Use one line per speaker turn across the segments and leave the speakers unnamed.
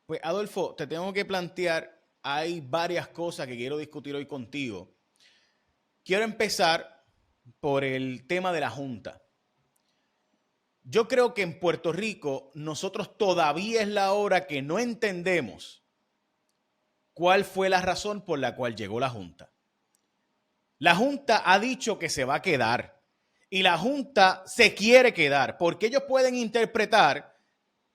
Pues Adolfo, te tengo que plantear, hay varias cosas que quiero discutir hoy contigo. Quiero empezar por el tema de la Junta. Yo creo que en Puerto Rico nosotros todavía es la hora que no entendemos cuál fue la razón por la cual llegó la Junta. La Junta ha dicho que se va a quedar y la Junta se quiere quedar porque ellos pueden interpretar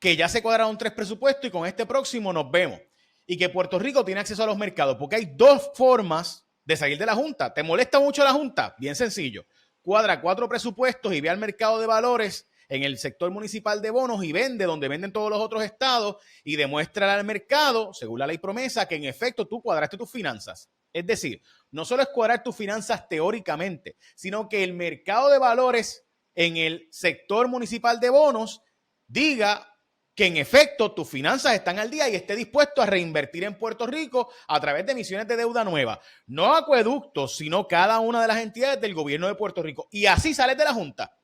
que ya se cuadraron 3 presupuestos y con este próximo nos vemos. Y que Puerto Rico tiene acceso a los mercados, porque hay 2 formas de salir de la Junta. ¿Te molesta mucho la Junta? Bien sencillo. Cuadra 4 presupuestos y ve al mercado de valores en el sector municipal de bonos y vende donde venden todos los otros estados y demuestra al mercado, según la ley promesa, que en efecto tú cuadraste tus finanzas. Es decir, no solo es cuadrar tus finanzas teóricamente, sino que el mercado de valores en el sector municipal de bonos diga que en efecto tus finanzas están al día y esté dispuesto a reinvertir en Puerto Rico a través de emisiones de deuda nueva. No acueductos, sino cada una de las entidades del gobierno de Puerto Rico. Y así sales de la Junta.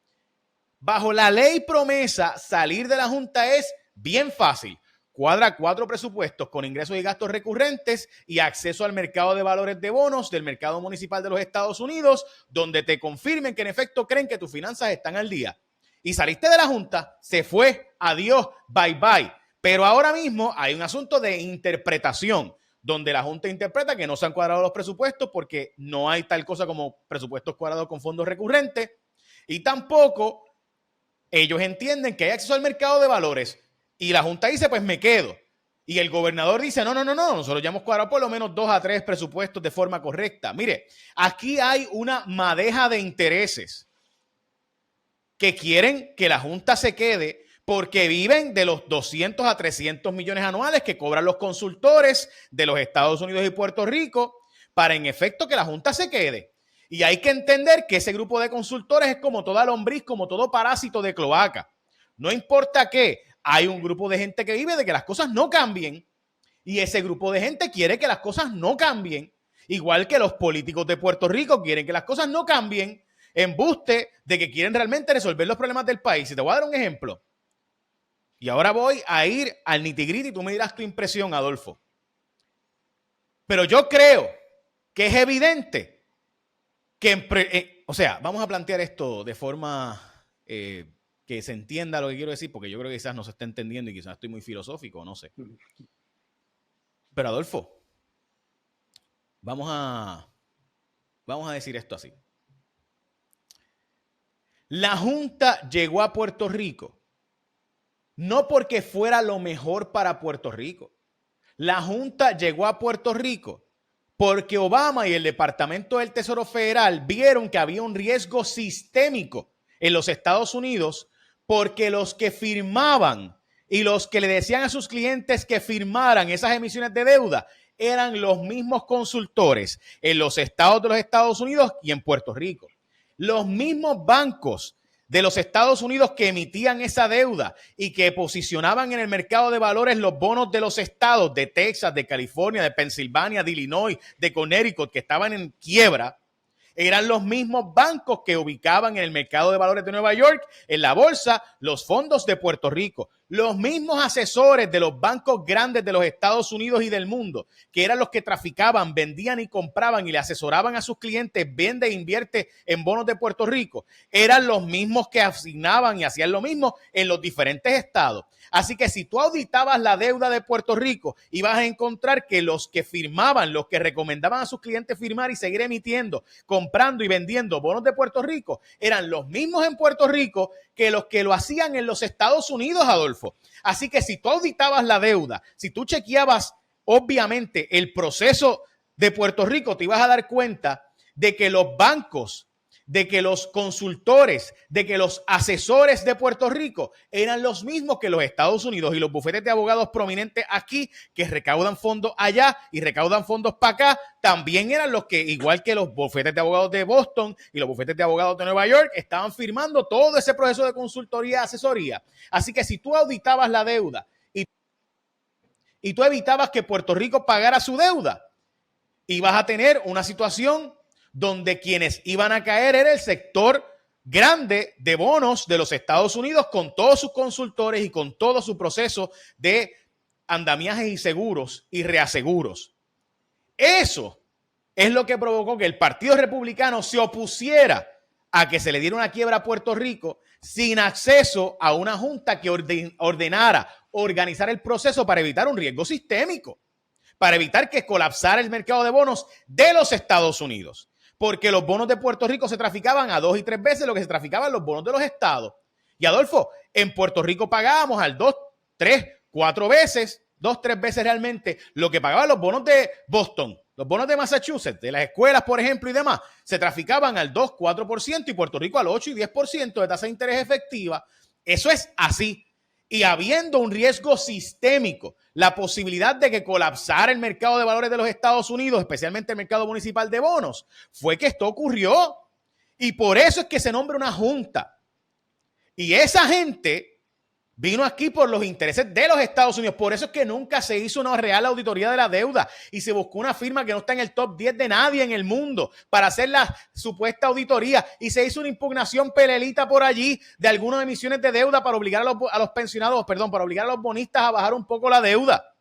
Bajo la ley promesa, salir de la Junta es bien fácil. Cuadra 4 presupuestos con ingresos y gastos recurrentes y acceso al mercado de valores de bonos del mercado municipal de los Estados Unidos, donde te confirmen que en efecto creen que tus finanzas están al día. Y saliste de la Junta, se fue, adiós, bye bye. Pero ahora mismo hay un asunto de interpretación, donde la Junta interpreta que no se han cuadrado los presupuestos porque no hay tal cosa como presupuestos cuadrados con fondos recurrentes y tampoco ellos entienden que hay acceso al mercado de valores y la Junta dice, pues me quedo. Y el gobernador dice, no, nosotros ya hemos cuadrado por lo menos 2 a 3 presupuestos de forma correcta. Mire, aquí hay una madeja de intereses que quieren que la Junta se quede porque viven de los 200 a 300 millones anuales que cobran los consultores de los Estados Unidos y Puerto Rico para en efecto que la Junta se quede. Y hay que entender que ese grupo de consultores es como toda lombriz, como todo parásito de cloaca. No importa qué, hay un grupo de gente que vive de que las cosas no cambien y ese grupo de gente quiere que las cosas no cambien, igual que los políticos de Puerto Rico quieren que las cosas no cambien, embuste de que quieren realmente resolver los problemas del país. Y te voy a dar un ejemplo. Y ahora voy a ir al nitty-gritty y tú me dirás tu impresión, Adolfo. Pero yo creo que es evidente que, o sea, vamos a plantear esto de forma que se entienda lo que quiero decir, porque yo creo que quizás no se está entendiendo y quizás estoy muy filosófico, no sé. Pero Adolfo, vamos a decir esto así. La Junta llegó a Puerto Rico no porque fuera lo mejor para Puerto Rico. La Junta llegó a Puerto Rico porque Obama y el Departamento del Tesoro Federal vieron que había un riesgo sistémico en los Estados Unidos porque los que firmaban y los que le decían a sus clientes que firmaran esas emisiones de deuda eran los mismos consultores en los estados de los Estados Unidos y en Puerto Rico. Los mismos bancos de los Estados Unidos que emitían esa deuda y que posicionaban en el mercado de valores los bonos de los estados de Texas, de California, de Pensilvania, de Illinois, de Connecticut, que estaban en quiebra, eran los mismos bancos que ubicaban en el mercado de valores de Nueva York, en la bolsa, los fondos de Puerto Rico. Los mismos asesores de los bancos grandes de los Estados Unidos y del mundo, que eran los que traficaban, vendían y compraban y le asesoraban a sus clientes, vende e invierte en bonos de Puerto Rico, eran los mismos que asignaban y hacían lo mismo en los diferentes estados. Así que si tú auditabas la deuda de Puerto Rico, ibas a encontrar que los que firmaban, los que recomendaban a sus clientes firmar y seguir emitiendo, comprando y vendiendo bonos de Puerto Rico, eran los mismos en Puerto Rico que los que lo hacían en los Estados Unidos, Adolfo. Así que si tú auditabas la deuda, si tú chequeabas obviamente el proceso de Puerto Rico, te ibas a dar cuenta de que los bancos, de que los consultores, de que los asesores de Puerto Rico eran los mismos que los Estados Unidos y los bufetes de abogados prominentes aquí que recaudan fondos allá y recaudan fondos para acá, también eran los que, igual que los bufetes de abogados de Boston y los bufetes de abogados de Nueva York, estaban firmando todo ese proceso de consultoría y asesoría. Así que si tú auditabas la deuda y tú evitabas que Puerto Rico pagara su deuda, ibas a tener una situación donde quienes iban a caer era el sector grande de bonos de los Estados Unidos con todos sus consultores y con todo su proceso de andamiajes y seguros y reaseguros. Eso es lo que provocó que el Partido Republicano se opusiera a que se le diera una quiebra a Puerto Rico sin acceso a una junta que ordenara organizar el proceso para evitar un riesgo sistémico, para evitar que colapsara el mercado de bonos de los Estados Unidos. Porque los bonos de Puerto Rico se traficaban a 2 y 3 veces lo que se traficaban los bonos de los estados. Y Adolfo, en Puerto Rico pagábamos al 2, 3, 4 veces, 2, 3 veces realmente lo que pagaban los bonos de Boston, los bonos de Massachusetts, de las escuelas, por ejemplo, y demás. Se traficaban al 2, 4% y Puerto Rico al 8 y 10% de tasa de interés efectiva. Eso es así. Y habiendo un riesgo sistémico, la posibilidad de que colapsara el mercado de valores de los Estados Unidos, especialmente el mercado municipal de bonos, fue que esto ocurrió. Y por eso es que se nombra una junta. Y esa gente vino aquí por los intereses de los Estados Unidos. Por eso es que nunca se hizo una real auditoría de la deuda y se buscó una firma que no está en el top 10 de nadie en el mundo para hacer la supuesta auditoría. Y se hizo una impugnación pelelita por allí de algunas emisiones de deuda para obligar a los pensionados, perdón, para obligar a los bonistas a bajar un poco la deuda.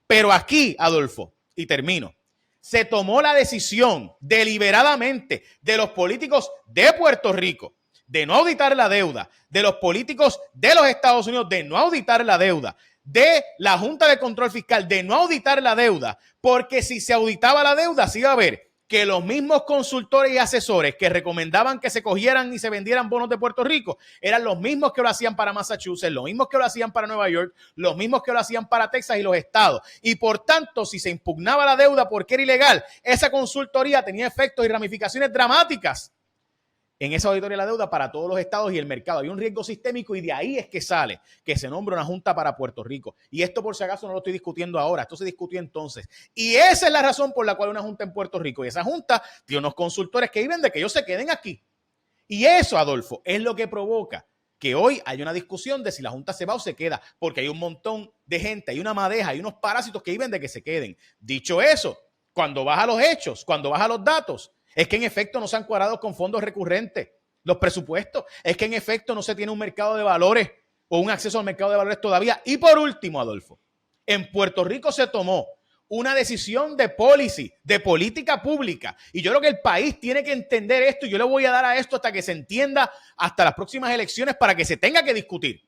Pero aquí, Adolfo, y termino, se tomó la decisión deliberadamente de los políticos de Puerto Rico de no auditar la deuda, de los políticos de los Estados Unidos de no auditar la deuda, de la Junta de Control Fiscal de no auditar la deuda, porque si se auditaba la deuda, se iba a ver que los mismos consultores y asesores que recomendaban que se cogieran y se vendieran bonos de Puerto Rico eran los mismos que lo hacían para Massachusetts, los mismos que lo hacían para Nueva York, los mismos que lo hacían para Texas y los estados. Y por tanto, si se impugnaba la deuda porque era ilegal, esa consultoría tenía efectos y ramificaciones dramáticas en esa auditoría de la deuda para todos los estados y el mercado. Hay un riesgo sistémico y de ahí es que sale que se nombra una junta para Puerto Rico. Y esto, por si acaso, no lo estoy discutiendo ahora. Esto se discutió entonces. Y esa es la razón por la cual hay una junta en Puerto Rico. Y esa junta tiene unos consultores que viven de que ellos se queden aquí. Y eso, Adolfo, es lo que provoca que hoy hay una discusión de si la junta se va o se queda. Porque hay un montón de gente, hay una madeja, hay unos parásitos que viven de que se queden. Dicho eso, cuando vas a los hechos, cuando vas a los datos, es que en efecto no se han cuadrado con fondos recurrentes los presupuestos. Es que en efecto no se tiene un mercado de valores o un acceso al mercado de valores todavía. Y por último, Adolfo, en Puerto Rico se tomó una decisión de policy, de política pública. Y yo creo que el país tiene que entender esto y yo le voy a dar a esto hasta que se entienda hasta las próximas elecciones para que se tenga que discutir.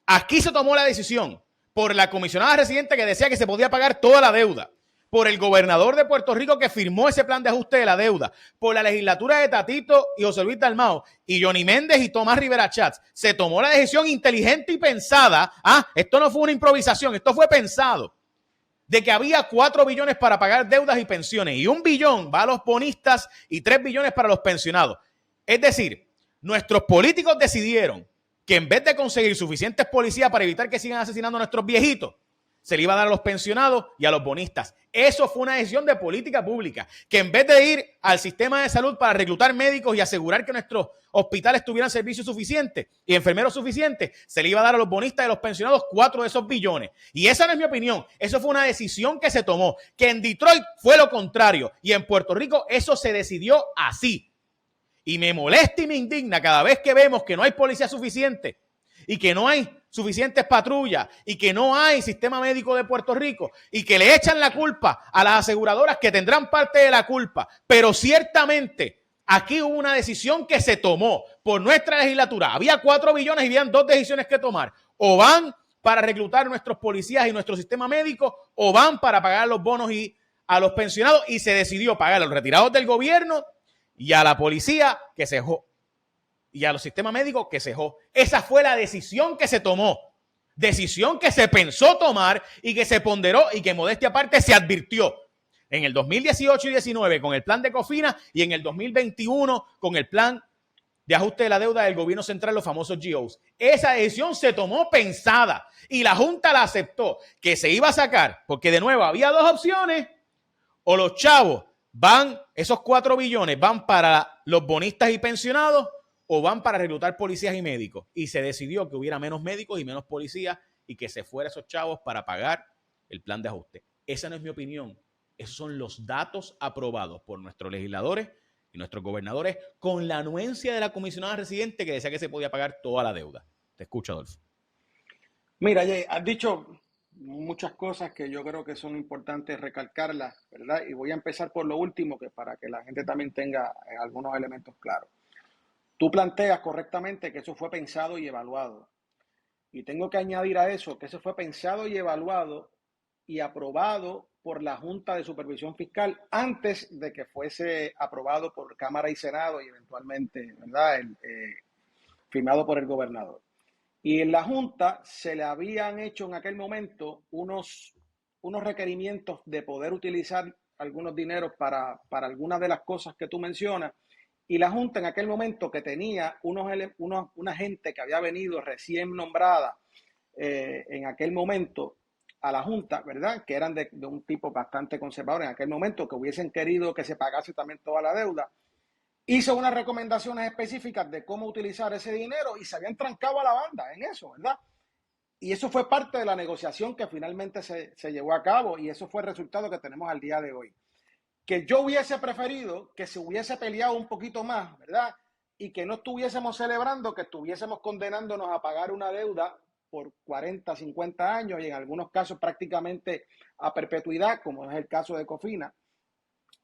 Aquí se tomó la decisión por la comisionada residente que decía que se podía pagar toda la deuda, por el gobernador de Puerto Rico que firmó ese plan de ajuste de la deuda, por la legislatura de Tatito y José Luis Dalmau y Johnny Méndez y Tomás Rivera Chats. Se tomó la decisión inteligente y pensada. Esto no fue una improvisación, esto fue pensado, de que había 4 billones para pagar deudas y pensiones y 1 billón va a los bonistas y 3 billones para los pensionados. Es decir, nuestros políticos decidieron que en vez de conseguir suficientes policías para evitar que sigan asesinando a nuestros viejitos, se le iba a dar a los pensionados y a los bonistas. Eso fue una decisión de política pública, que en vez de ir al sistema de salud para reclutar médicos y asegurar que nuestros hospitales tuvieran servicios suficientes y enfermeros suficientes, se le iba a dar a los bonistas y a los pensionados 4 de esos billones. Y esa no es mi opinión. Eso fue una decisión que se tomó, que en Detroit fue lo contrario y en Puerto Rico eso se decidió así. Y me molesta y me indigna cada vez que vemos que no hay policía suficiente y que no hay suficientes patrullas y que no hay sistema médico de Puerto Rico y que le echan la culpa a las aseguradoras que tendrán parte de la culpa. Pero ciertamente aquí hubo una decisión que se tomó por nuestra legislatura. Había 4 billones y habían 2 decisiones que tomar. O van para reclutar nuestros policías y nuestro sistema médico o van para pagar los bonos y a los pensionados, y se decidió pagar a los retirados del gobierno y a la policía que se dejó y a los sistemas médicos que cejó. Esa fue la decisión que se tomó, decisión que se pensó tomar y que se ponderó y que, modestia aparte, se advirtió en el 2018 y 19 con el plan de Cofina y en el 2021 con el plan de ajuste de la deuda del gobierno central, los famosos GOs. Esa decisión se tomó pensada y la Junta la aceptó, que se iba a sacar, porque de nuevo había 2 opciones: o los chavos van, esos 4 billones van para los bonistas y pensionados, o van para reclutar policías y médicos. Y se decidió que hubiera menos médicos y menos policías y que se fueran esos chavos para pagar el plan de ajuste. Esa no es mi opinión. Esos son los datos aprobados por nuestros legisladores y nuestros gobernadores con la anuencia de la comisionada residente que decía que se podía pagar toda la deuda. Te escucho, Adolfo.
Mira, Jay, has dicho muchas cosas que yo creo que son importantes recalcarlas, ¿verdad? Y voy a empezar por lo último, que para que la gente también tenga algunos elementos claros. Tú planteas correctamente que eso fue pensado y evaluado. Y tengo que añadir a eso que eso fue pensado y evaluado y aprobado por la Junta de Supervisión Fiscal antes de que fuese aprobado por Cámara y Senado y eventualmente, ¿verdad?, firmado por el gobernador. Y en la Junta se le habían hecho en aquel momento unos requerimientos de poder utilizar algunos dineros para algunas de las cosas que tú mencionas. Y la Junta en aquel momento, que tenía una gente que había venido recién nombrada en aquel momento a la Junta, ¿verdad?, que eran de un tipo bastante conservador en aquel momento, que hubiesen querido que se pagase también toda la deuda, hizo unas recomendaciones específicas de cómo utilizar ese dinero y se habían trancado a la banda en eso, ¿verdad? Y eso fue parte de la negociación que finalmente se llevó a cabo, y eso fue el resultado que tenemos al día de hoy. Que yo hubiese preferido que se hubiese peleado un poquito más, ¿verdad? Y que no estuviésemos celebrando, que estuviésemos condenándonos a pagar una deuda por 40, 50 años y en algunos casos prácticamente a perpetuidad, como es el caso de Cofina,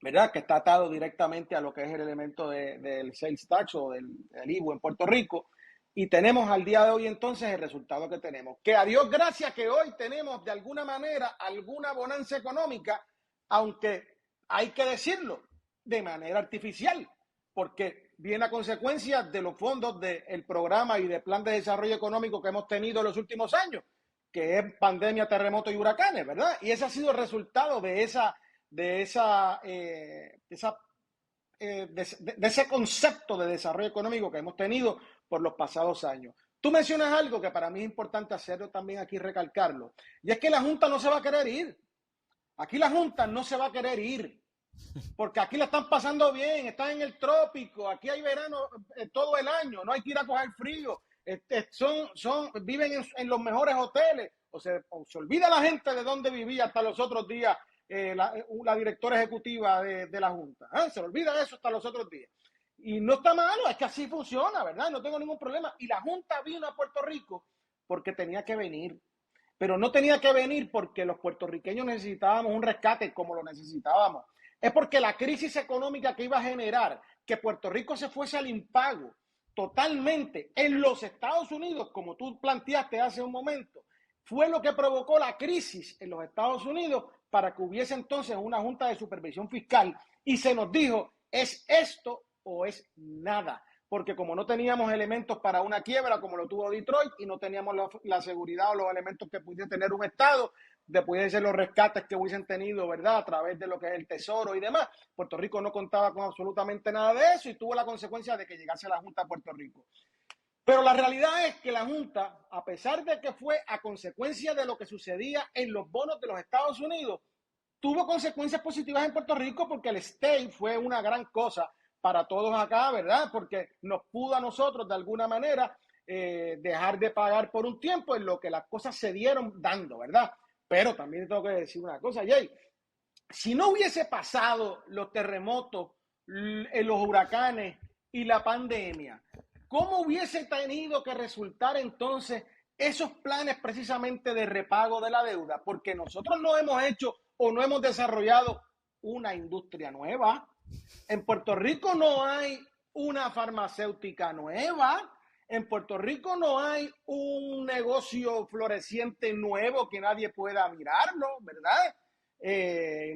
¿verdad?, que está atado directamente a lo que es el elemento del sales tax o del IVU en Puerto Rico. Y tenemos al día de hoy entonces el resultado que tenemos. Que a Dios gracias que hoy tenemos de alguna manera alguna bonanza económica, aunque hay que decirlo, de manera artificial, porque viene a consecuencia de los fondos del programa y del plan de desarrollo económico que hemos tenido en los últimos años, que es pandemia, terremotos y huracanes, ¿verdad? Y ese ha sido el resultado de ese concepto de desarrollo económico que hemos tenido por los pasados años. Tú mencionas algo que para mí es importante hacerlo también aquí, recalcarlo, y es que la Junta no se va a querer ir. Aquí la Junta no se va a querer ir, porque aquí la están pasando bien, están en el trópico, aquí hay verano todo el año, no hay que ir a coger frío, viven en los mejores hoteles, o se olvida la gente de dónde vivía hasta los otros días la directora ejecutiva de la Junta. Se olvida eso hasta los otros días. Y no está malo, es que así funciona, ¿verdad? No tengo ningún problema. Y la Junta vino a Puerto Rico porque tenía que venir. Pero no tenía que venir porque los puertorriqueños necesitábamos un rescate como lo necesitábamos. Es porque la crisis económica que iba a generar que Puerto Rico se fuese al impago totalmente en los Estados Unidos, como tú planteaste hace un momento, fue lo que provocó la crisis en los Estados Unidos para que hubiese entonces una Junta de Supervisión Fiscal y se nos dijo, ¿es esto o es nada? Porque como no teníamos elementos para una quiebra como lo tuvo Detroit y no teníamos la seguridad o los elementos que pudiese tener un Estado, de pudiesen ser los rescates que hubiesen tenido, ¿verdad?, a través de lo que es el Tesoro y demás. Puerto Rico no contaba con absolutamente nada de eso y tuvo la consecuencia de que llegase a la Junta a Puerto Rico. Pero la realidad es que la Junta, a pesar de que fue a consecuencia de lo que sucedía en los bonos de los Estados Unidos, tuvo consecuencias positivas en Puerto Rico porque el stay fue una gran cosa para todos acá, ¿verdad? Porque nos pudo a nosotros de alguna manera dejar de pagar por un tiempo en lo que las cosas se dieron dando, ¿verdad? Pero también tengo que decir una cosa, Jay, si no hubiese pasado los terremotos, los huracanes y la pandemia, ¿cómo hubiese tenido que resultar entonces esos planes precisamente de repago de la deuda? Porque nosotros no hemos hecho o no hemos desarrollado una industria nueva. En Puerto Rico no hay una farmacéutica nueva. En Puerto Rico no hay un negocio floreciente nuevo que nadie pueda mirarlo, ¿verdad?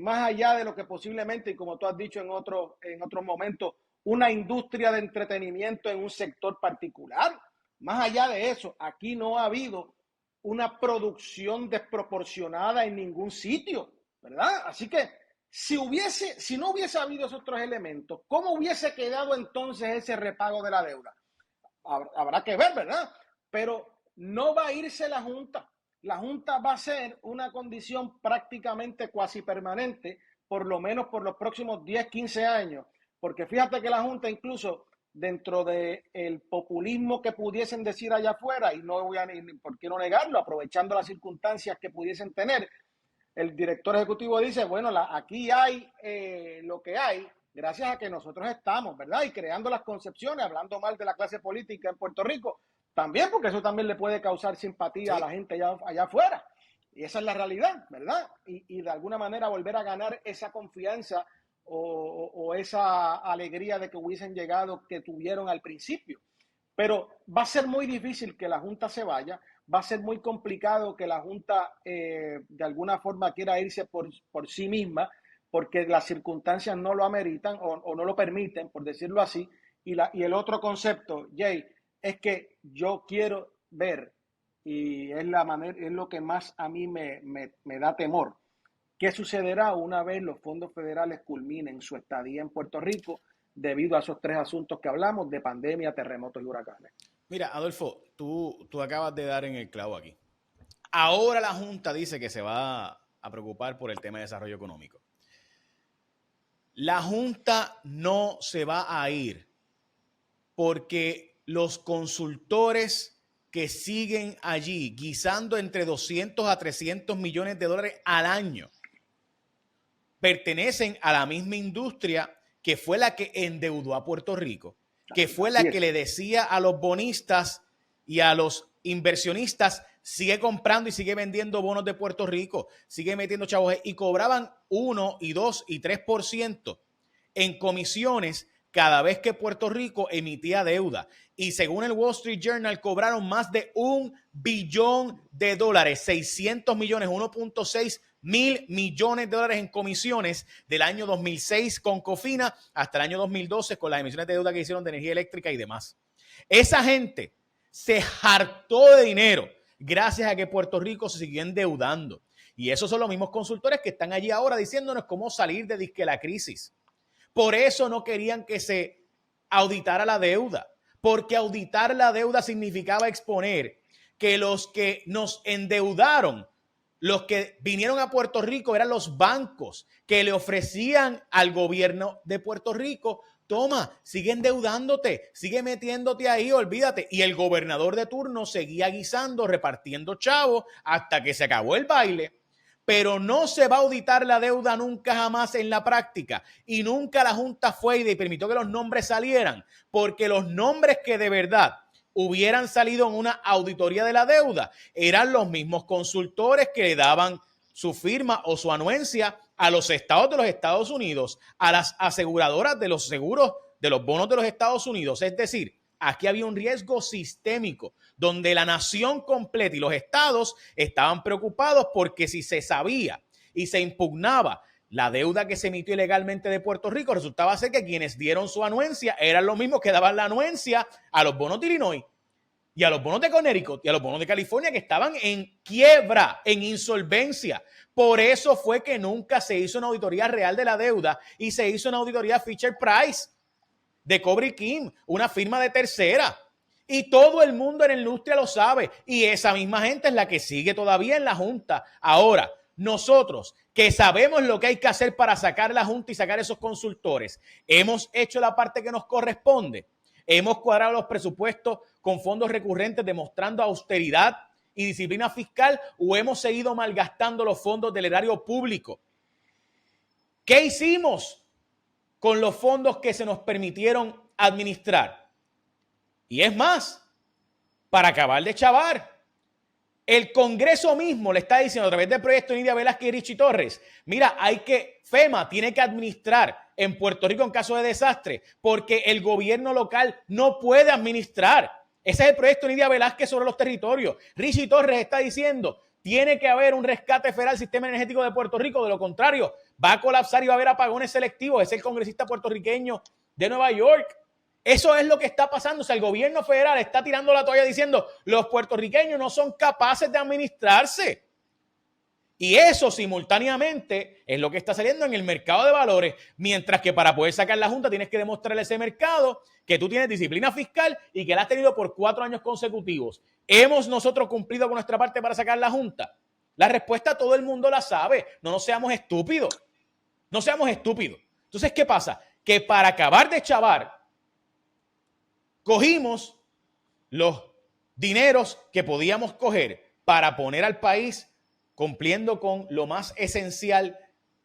Más allá de lo que posiblemente, y como tú has dicho en otro momento, una industria de entretenimiento en un sector particular. Más allá de eso, aquí no ha habido una producción desproporcionada en ningún sitio, ¿verdad? Así que si no hubiese habido esos tres elementos, ¿cómo hubiese quedado entonces ese repago de la deuda? Habrá que ver, ¿verdad? Pero no va a irse la Junta. La Junta va a ser una condición prácticamente cuasi permanente, por lo menos por los próximos 10, 15 años, porque fíjate que la Junta incluso dentro del populismo que pudiesen decir allá afuera, y no voy a ni por qué no negarlo, aprovechando las circunstancias que pudiesen tener, el director ejecutivo dice, bueno, aquí hay lo que hay, gracias a que nosotros estamos, ¿verdad? Y creando las concepciones, hablando mal de la clase política en Puerto Rico, también porque eso también le puede causar simpatía a
Sí.
la gente allá afuera. Y esa es la realidad, ¿verdad? Y de alguna manera volver a ganar esa confianza o esa alegría de que hubiesen llegado que tuvieron al principio. Pero va a ser muy difícil que la Junta se vaya, va a ser muy complicado que la Junta de alguna forma quiera irse por sí misma, porque las circunstancias no lo ameritan o no lo permiten, por decirlo así. Y el otro concepto, Jay, es que yo quiero ver, y es lo que más a mí me da temor, qué sucederá una vez los fondos federales culminen su estadía en Puerto Rico debido a esos tres asuntos que hablamos de pandemia, terremotos y huracanes.
Mira, Adolfo, tú acabas de dar en el clavo aquí. Ahora la Junta dice que se va a preocupar por el tema de desarrollo económico. La Junta no se va a ir porque los consultores que siguen allí guisando entre 200 a 300 millones de dólares al año pertenecen a la misma industria que fue la que endeudó a Puerto Rico, que fue la que le decía a los bonistas y a los inversionistas, sigue comprando y sigue vendiendo bonos de Puerto Rico, sigue metiendo chavos, y cobraban 1 y 2 y 3% en comisiones cada vez que Puerto Rico emitía deuda. Y según el Wall Street Journal, cobraron más de $1 billón, 600 millones, 1.6 mil millones de dólares en comisiones del año 2006 con Cofina hasta el año 2012 con las emisiones de deuda que hicieron de energía eléctrica y demás. Esa gente se hartó de dinero gracias a que Puerto Rico se siguió endeudando. Y esos son los mismos consultores que están allí ahora diciéndonos cómo salir de disque la crisis. Por eso no querían que se auditara la deuda, porque auditar la deuda significaba exponer que los que nos endeudaron, los que vinieron a Puerto Rico, eran los bancos que le ofrecían al gobierno de Puerto Rico: toma, sigue endeudándote, sigue metiéndote ahí, olvídate. Y el gobernador de turno seguía guisando, repartiendo chavos hasta que se acabó el baile. Pero no se va a auditar la deuda nunca jamás en la práctica. Y nunca la Junta fue y permitió que los nombres salieran, porque los nombres que de verdad hubieran salido en una auditoría de la deuda eran los mismos consultores que le daban su firma o su anuencia a los estados de los Estados Unidos, a las aseguradoras de los seguros de los bonos de los Estados Unidos. Es decir, aquí había un riesgo sistémico donde la nación completa y los estados estaban preocupados porque si se sabía y se impugnaba la deuda que se emitió ilegalmente de Puerto Rico, resultaba ser que quienes dieron su anuencia eran los mismos que daban la anuencia a los bonos de Illinois y a los bonos de Connecticut y a los bonos de California, que estaban en quiebra, en insolvencia. Por eso fue que nunca se hizo una auditoría real de la deuda y se hizo una auditoría Fisher Price de Kobre Kim, una firma de tercera. Y todo el mundo en la industria lo sabe. Y esa misma gente es la que sigue todavía en la Junta. Ahora, nosotros que sabemos lo que hay que hacer para sacar la Junta y sacar esos consultores, hemos hecho la parte que nos corresponde. Hemos cuadrado los presupuestos con fondos recurrentes demostrando austeridad y disciplina fiscal, o hemos seguido malgastando los fondos del erario público. ¿Qué hicimos con los fondos que se nos permitieron administrar? Y es más, para acabar de chavar, el Congreso mismo le está diciendo a través del proyecto de Nidia Velázquez y Richie Torres: mira, FEMA tiene que administrar en Puerto Rico en caso de desastre, porque el gobierno local no puede administrar. Ese es el proyecto de Nidia Velázquez sobre los territorios. Richie Torres está diciendo: tiene que haber un rescate federal al sistema energético de Puerto Rico, de lo contrario va a colapsar y va a haber apagones selectivos. Es el congresista puertorriqueño de Nueva York. Eso es lo que está pasando. O sea, el gobierno federal está tirando la toalla diciendo: los puertorriqueños no son capaces de administrarse. Y eso simultáneamente es lo que está saliendo en el mercado de valores, mientras que para poder sacar la Junta tienes que demostrarle a ese mercado que tú tienes disciplina fiscal y que la has tenido por 4 años consecutivos. ¿Hemos nosotros cumplido con nuestra parte para sacar la Junta? La respuesta todo el mundo la sabe. No nos seamos estúpidos. No seamos estúpidos. Entonces, ¿qué pasa? Que para acabar de chavar, cogimos los dineros que podíamos coger para poner al país cumpliendo con lo más esencial,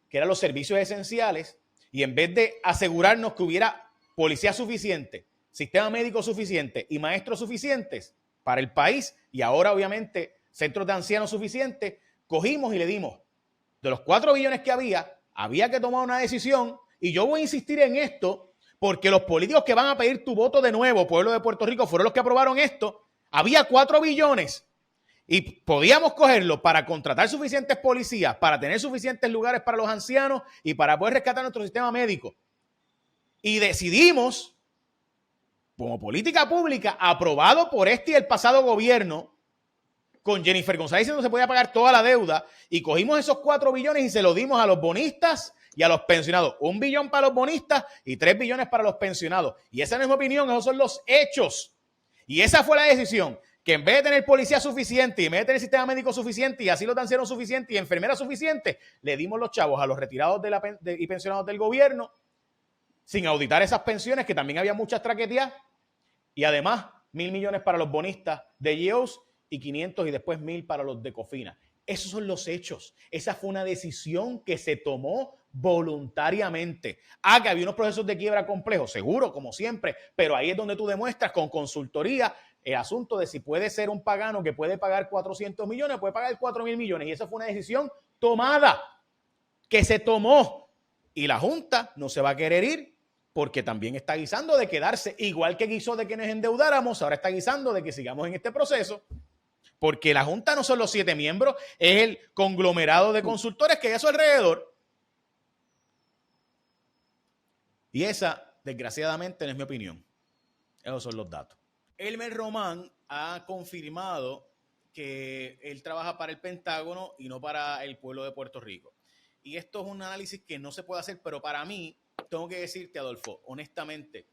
que eran los servicios esenciales, y en vez de asegurarnos que hubiera policía suficiente, sistema médico suficiente y maestros suficientes para el país, y ahora obviamente centros de ancianos suficientes, cogimos y le dimos, de los 4 billones que había que tomar una decisión, y yo voy a insistir en esto, porque los políticos que van a pedir tu voto de nuevo, pueblo de Puerto Rico, fueron los que aprobaron esto. Había 4 billones y podíamos cogerlo para contratar suficientes policías, para tener suficientes lugares para los ancianos y para poder rescatar nuestro sistema médico. Y decidimos, como política pública, aprobado por este y el pasado gobierno, con Jennifer González diciendo que se podía pagar toda la deuda, y cogimos esos 4 billones y se los dimos a los bonistas y a los pensionados. 1 billón para los bonistas y 3 billones para los pensionados. Y esa no es mi opinión, esos son los hechos. Y esa fue la decisión, que en vez de tener policía suficiente y en vez de tener sistema médico suficiente y así los ancianos suficientes y enfermeras suficientes, le dimos los chavos a los retirados y pensionados del gobierno sin auditar esas pensiones, que también había muchas traqueteadas, y además 1.000 millones para los bonistas de GEOs y 500 y después 1.000 para los de Cofina. Esos son los hechos. Esa fue una decisión que se tomó voluntariamente. Que había unos procesos de quiebra complejos, seguro, como siempre, pero ahí es donde tú demuestras con consultoría el asunto de si puede ser un pagano que puede pagar 400 millones, puede pagar 4.000 millones. Y esa fue una decisión tomada, que se tomó. Y la Junta no se va a querer ir, porque también está guisando de quedarse, igual que guisó de que nos endeudáramos, ahora está guisando de que sigamos en este proceso, porque la Junta no son los 7 miembros, es el conglomerado de consultores que hay a su alrededor. Y esa, desgraciadamente, no es mi opinión. Esos son los datos. Elmer Román ha confirmado que él trabaja para el Pentágono y no para el pueblo de Puerto Rico. Y esto es un análisis que no se puede hacer, pero para mí, tengo que decirte, Adolfo, honestamente,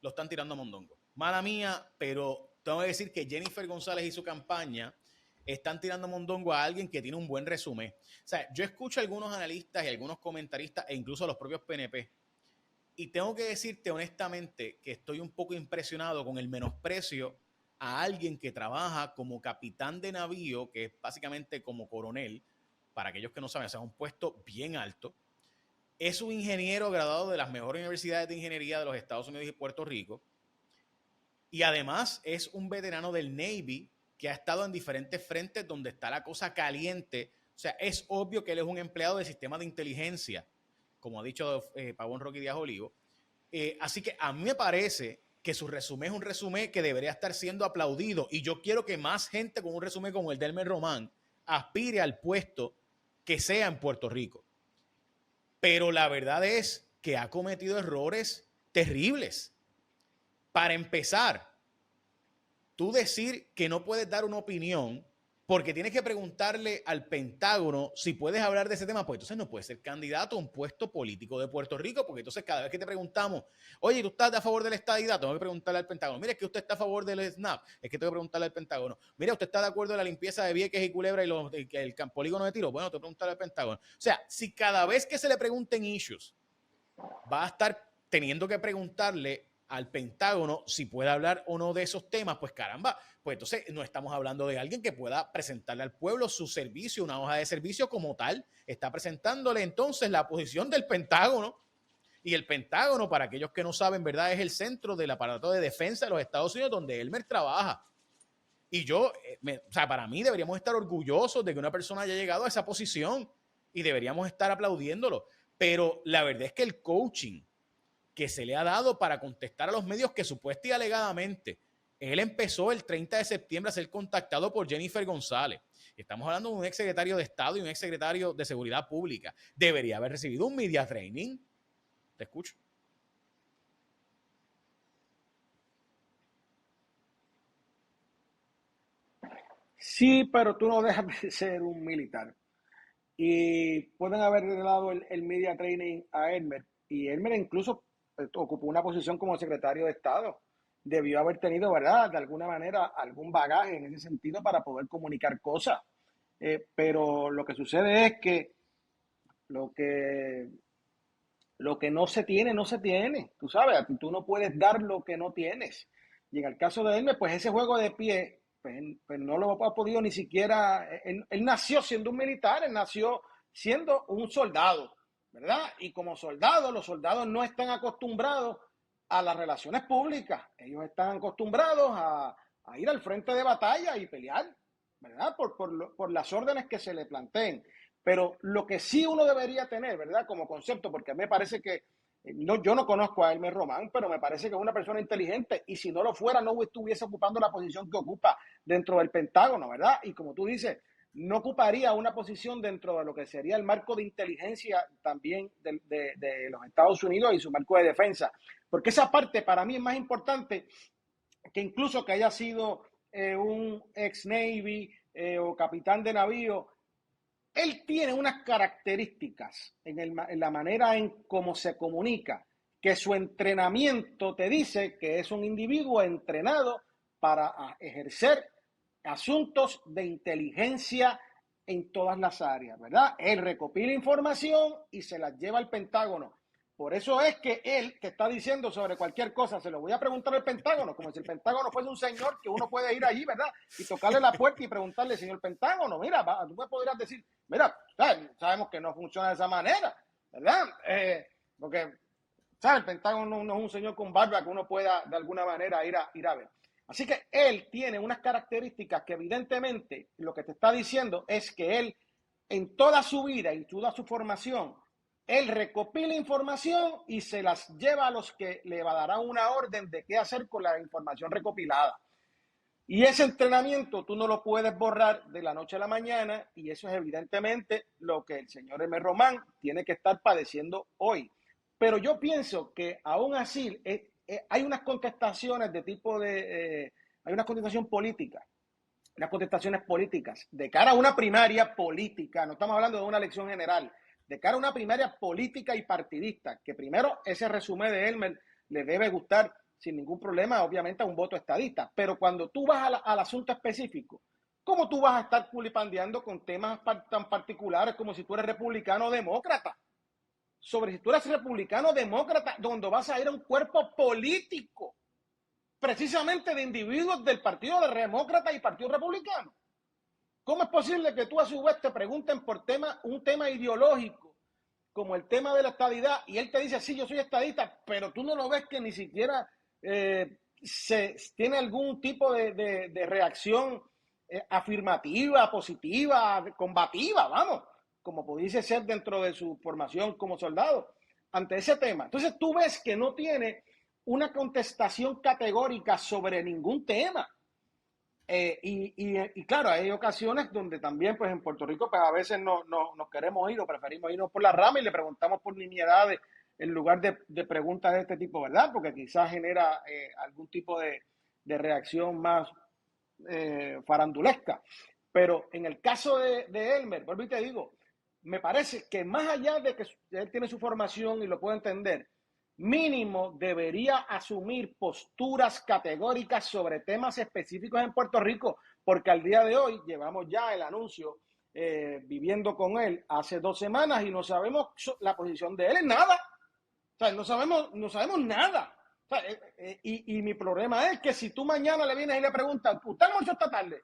lo están tirando a mondongo. Mala mía, pero tengo que decir que Jennifer González y su campaña están tirando mondongo a alguien que tiene un buen resumen. O sea, yo escucho a algunos analistas y a algunos comentaristas e incluso a los propios PNP, y tengo que decirte honestamente que estoy un poco impresionado con el menosprecio a alguien que trabaja como capitán de navío, que es básicamente como coronel, para aquellos que no saben, o sea, es un puesto bien alto. Es un ingeniero graduado de las mejores universidades de ingeniería de los Estados Unidos y Puerto Rico. Y además es un veterano del Navy que ha estado en diferentes frentes donde está la cosa caliente. O sea, es obvio que él es un empleado del sistema de inteligencia, como ha dicho Pavón Roque Díaz Olivo. Así que a mí me parece que su resumen es un resumen que debería estar siendo aplaudido. Y yo quiero que más gente con un resumen como el de Elmer Román aspire al puesto que sea en Puerto Rico. Pero la verdad es que ha cometido errores terribles. Para empezar, tú decir que no puedes dar una opinión porque tienes que preguntarle al Pentágono si puedes hablar de ese tema, pues entonces no puedes ser candidato a un puesto político de Puerto Rico, porque entonces cada vez que te preguntamos, oye, ¿tú estás a favor de la estadidad? Tengo que preguntarle al Pentágono. Mire, es que usted está a favor del SNAP, es que tengo que preguntarle al Pentágono. Mire, ¿usted está de acuerdo en la limpieza de Vieques y Culebra y el polígono de Tiro? Bueno, tengo que preguntarle al Pentágono. O sea, si cada vez que se le pregunten issues, va a estar teniendo que preguntarle al Pentágono si puede hablar o no de esos temas, pues caramba, pues entonces no estamos hablando de alguien que pueda presentarle al pueblo su servicio, una hoja de servicio como tal, está presentándole entonces la posición del Pentágono. Y el Pentágono, para aquellos que no saben, ¿verdad?, es el centro del aparato de defensa de los Estados Unidos donde Elmer trabaja. Y yo, o sea, para mí deberíamos estar orgullosos de que una persona haya llegado a esa posición y deberíamos estar aplaudiéndolo. Pero la verdad es que el coaching que se le ha dado para contestar a los medios que supuestamente y alegadamente él empezó el 30 de septiembre a ser contactado por Jennifer González. Estamos hablando de un exsecretario de Estado y un exsecretario de Seguridad Pública. Debería haber recibido un media training. Te escucho.
Sí, pero tú no dejas de ser un militar. Y pueden haberle dado el media training a Elmer. Y Elmer incluso ocupó una posición como secretario de Estado. Debió haber tenido, ¿verdad?, de alguna manera algún bagaje en ese sentido para poder comunicar cosas. Pero lo que sucede es que lo que lo que no se tiene, no se tiene. Tú sabes, tú no puedes dar lo que no tienes. Y en el caso de Elmer, pues ese juego de pie, pues no lo ha podido ni siquiera. Él nació siendo un militar, él nació siendo un soldado, ¿verdad? Y como soldado, los soldados no están acostumbrados a las relaciones públicas. Ellos están acostumbrados a ir al frente de batalla y pelear. ¿verdad? Por las órdenes que se le planteen. Pero lo que sí uno debería tener, ¿verdad? Como concepto, porque me parece que, no, yo no conozco a Elmer Román, pero me parece que es una persona inteligente y si no lo fuera, no estuviese ocupando la posición que ocupa dentro del Pentágono, ¿verdad? Y como tú dices, no ocuparía una posición dentro de lo que sería el marco de inteligencia también de los Estados Unidos y su marco de defensa. Porque esa parte para mí es más importante que incluso que haya sido un ex-Navy o capitán de navío. Él tiene unas características en la manera en cómo se comunica, que su entrenamiento te dice que es un individuo entrenado para ejercer asuntos de inteligencia en todas las áreas, ¿verdad? Él recopila información y se la lleva al Pentágono. Por eso es que él, que está diciendo sobre cualquier cosa, se lo voy a preguntar al Pentágono, como si el Pentágono fuese un señor que uno puede ir allí, ¿verdad? Y tocarle la puerta y preguntarle, señor Pentágono, mira, tú me podrías decir, mira, sabemos que no funciona de esa manera, ¿verdad? Porque, ¿sabes? El Pentágono no es un señor con barba que uno pueda de alguna manera ir a ver. Así que él tiene unas características que evidentemente lo que te está diciendo es que él en toda su vida y toda su formación, él recopila información y se las lleva a los que le darán una orden de qué hacer con la información recopilada. Y ese entrenamiento tú no lo puedes borrar de la noche a la mañana y eso es evidentemente lo que el señor M. Román tiene que estar padeciendo hoy. Pero yo pienso que aún así hay unas contestaciones de tipo de... hay una contestación política, unas contestaciones políticas de cara a una primaria política, no estamos hablando de una elección general, de cara a una primaria política y partidista, que primero ese resumen de Elmer le debe gustar sin ningún problema, obviamente, a un voto estadista. Pero cuando tú vas al asunto específico, ¿cómo tú vas a estar culipandeando con temas tan particulares como si tú eres republicano o demócrata? Sobre si tú eres republicano o demócrata, donde vas a ir a un cuerpo político, precisamente de individuos del Partido Demócrata y Partido Republicano. ¿Cómo es posible que tú a su vez te pregunten por un tema ideológico, como el tema de la estadidad, y él te dice, sí, yo soy estadista, pero tú no lo ves que ni siquiera tiene algún tipo de reacción afirmativa, positiva, combativa, vamos, como pudiese ser dentro de su formación como soldado, ante ese tema? Entonces tú ves que no tiene una contestación categórica sobre ningún tema. Y claro, hay ocasiones donde también, pues en Puerto Rico, pues a veces nos queremos ir o preferimos irnos por la rama y le preguntamos por nimiedades en lugar de preguntas de este tipo, ¿verdad? Porque quizás genera algún tipo de reacción más farandulesca. Pero en el caso de Elmer, vuelvo y te digo, me parece que más allá de que él tiene su formación y lo puede entender, mínimo debería asumir posturas categóricas sobre temas específicos en Puerto Rico, porque al día de hoy llevamos ya el anuncio viviendo con él hace 2 semanas y no sabemos la posición de él en nada. O sea, no sabemos nada. O sea, y mi problema es que si tú mañana le vienes y le preguntas, ¿usted almorzó esta tarde?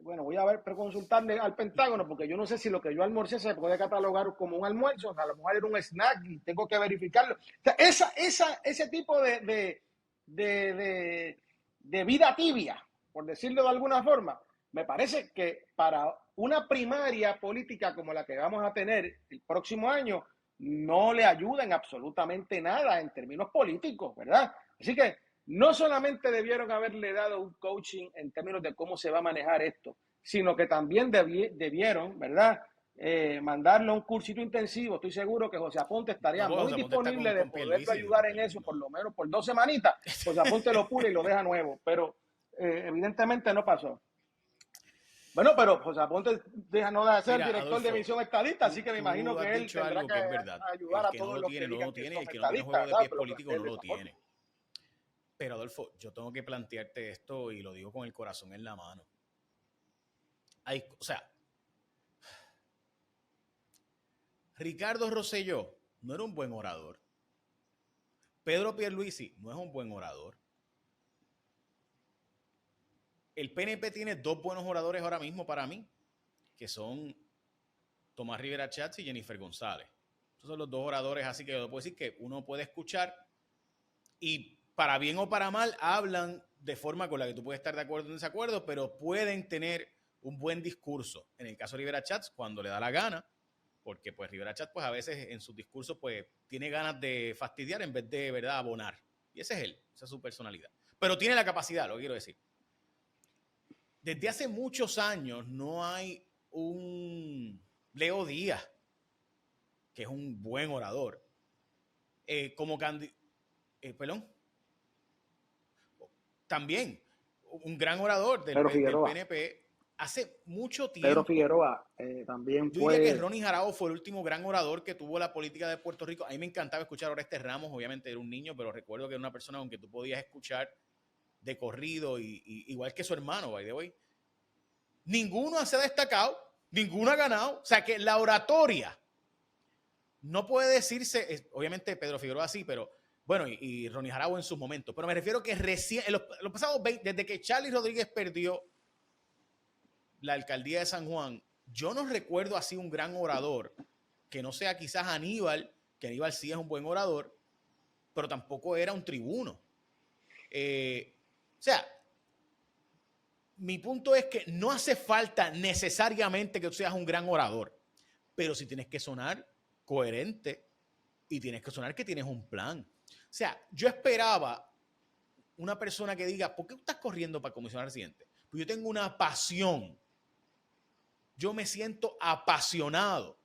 Bueno, voy a ver, consultarle al Pentágono, porque yo no sé si lo que yo almorcé se puede catalogar como un almuerzo, o sea, a lo mejor era un snack y tengo que verificarlo. O sea, ese tipo de vida tibia, por decirlo de alguna forma, me parece que para una primaria política como la que vamos a tener el próximo año, no le ayuda en absolutamente nada en términos políticos, ¿verdad? Así que no solamente debieron haberle dado un coaching en términos de cómo se va a manejar esto, sino que también debieron, ¿verdad? Mandarle un cursito intensivo. Estoy seguro que José Aponte estaría muy disponible de poderlo ayudar en eso, por lo menos por 2 semanitas. José Aponte lo pule y lo deja nuevo, pero evidentemente no pasó. Bueno, pero José Aponte no deja de ser director Adolfo, de misión estadista, así que me imagino que él tendrá que ayudar a todos los que digan que son estadistas. El que no tiene juego de pies político no lo tiene.
Pero Adolfo, yo tengo que plantearte esto y lo digo con el corazón en la mano. Ricardo Rosselló no era un buen orador. Pedro Pierluisi no es un buen orador. El PNP tiene 2 buenos oradores ahora mismo para mí, que son Tomás Rivera Chatz y Jennifer González. Esos son los 2 oradores, así que yo puedo decir que uno puede escuchar y para bien o para mal hablan de forma con la que tú puedes estar de acuerdo o en desacuerdo, pero pueden tener un buen discurso. En el caso de Rivera Chats, cuando le da la gana, porque pues Rivera Chat pues a veces en sus discursos pues tiene ganas de fastidiar en vez de, ¿verdad?, abonar. Y ese es él, esa es su personalidad. Pero tiene la capacidad, lo quiero decir. Desde hace muchos años no hay un Leo Díaz, que es un buen orador, como candidato, perdón, también un gran orador del PNP hace mucho tiempo.
Pedro Figueroa también
yo
fue...
diría que Ronnie Jarabo fue el último gran orador que tuvo la política de Puerto Rico. A mí me encantaba escuchar a Orestes Ramos, obviamente era un niño, pero recuerdo que era una persona con que tú podías escuchar de corrido, y igual que su hermano, by the way. Ninguno se ha destacado, ninguno ha ganado. O sea que la oratoria no puede decirse, obviamente Pedro Figueroa sí, pero bueno, y Ronnie Jarabo en sus momentos. Pero me refiero que recién, en los pasados 20, desde que Charlie Rodríguez perdió la alcaldía de San Juan, yo no recuerdo así un gran orador, que no sea quizás Aníbal, que Aníbal sí es un buen orador, pero tampoco era un tribuno. O sea, mi punto es que no hace falta necesariamente que tú seas un gran orador, pero sí tienes que sonar coherente y tienes que sonar que tienes un plan. O sea, yo esperaba una persona que diga, ¿por qué tú estás corriendo para comisionar residente? Pues yo tengo una pasión. Yo me siento apasionado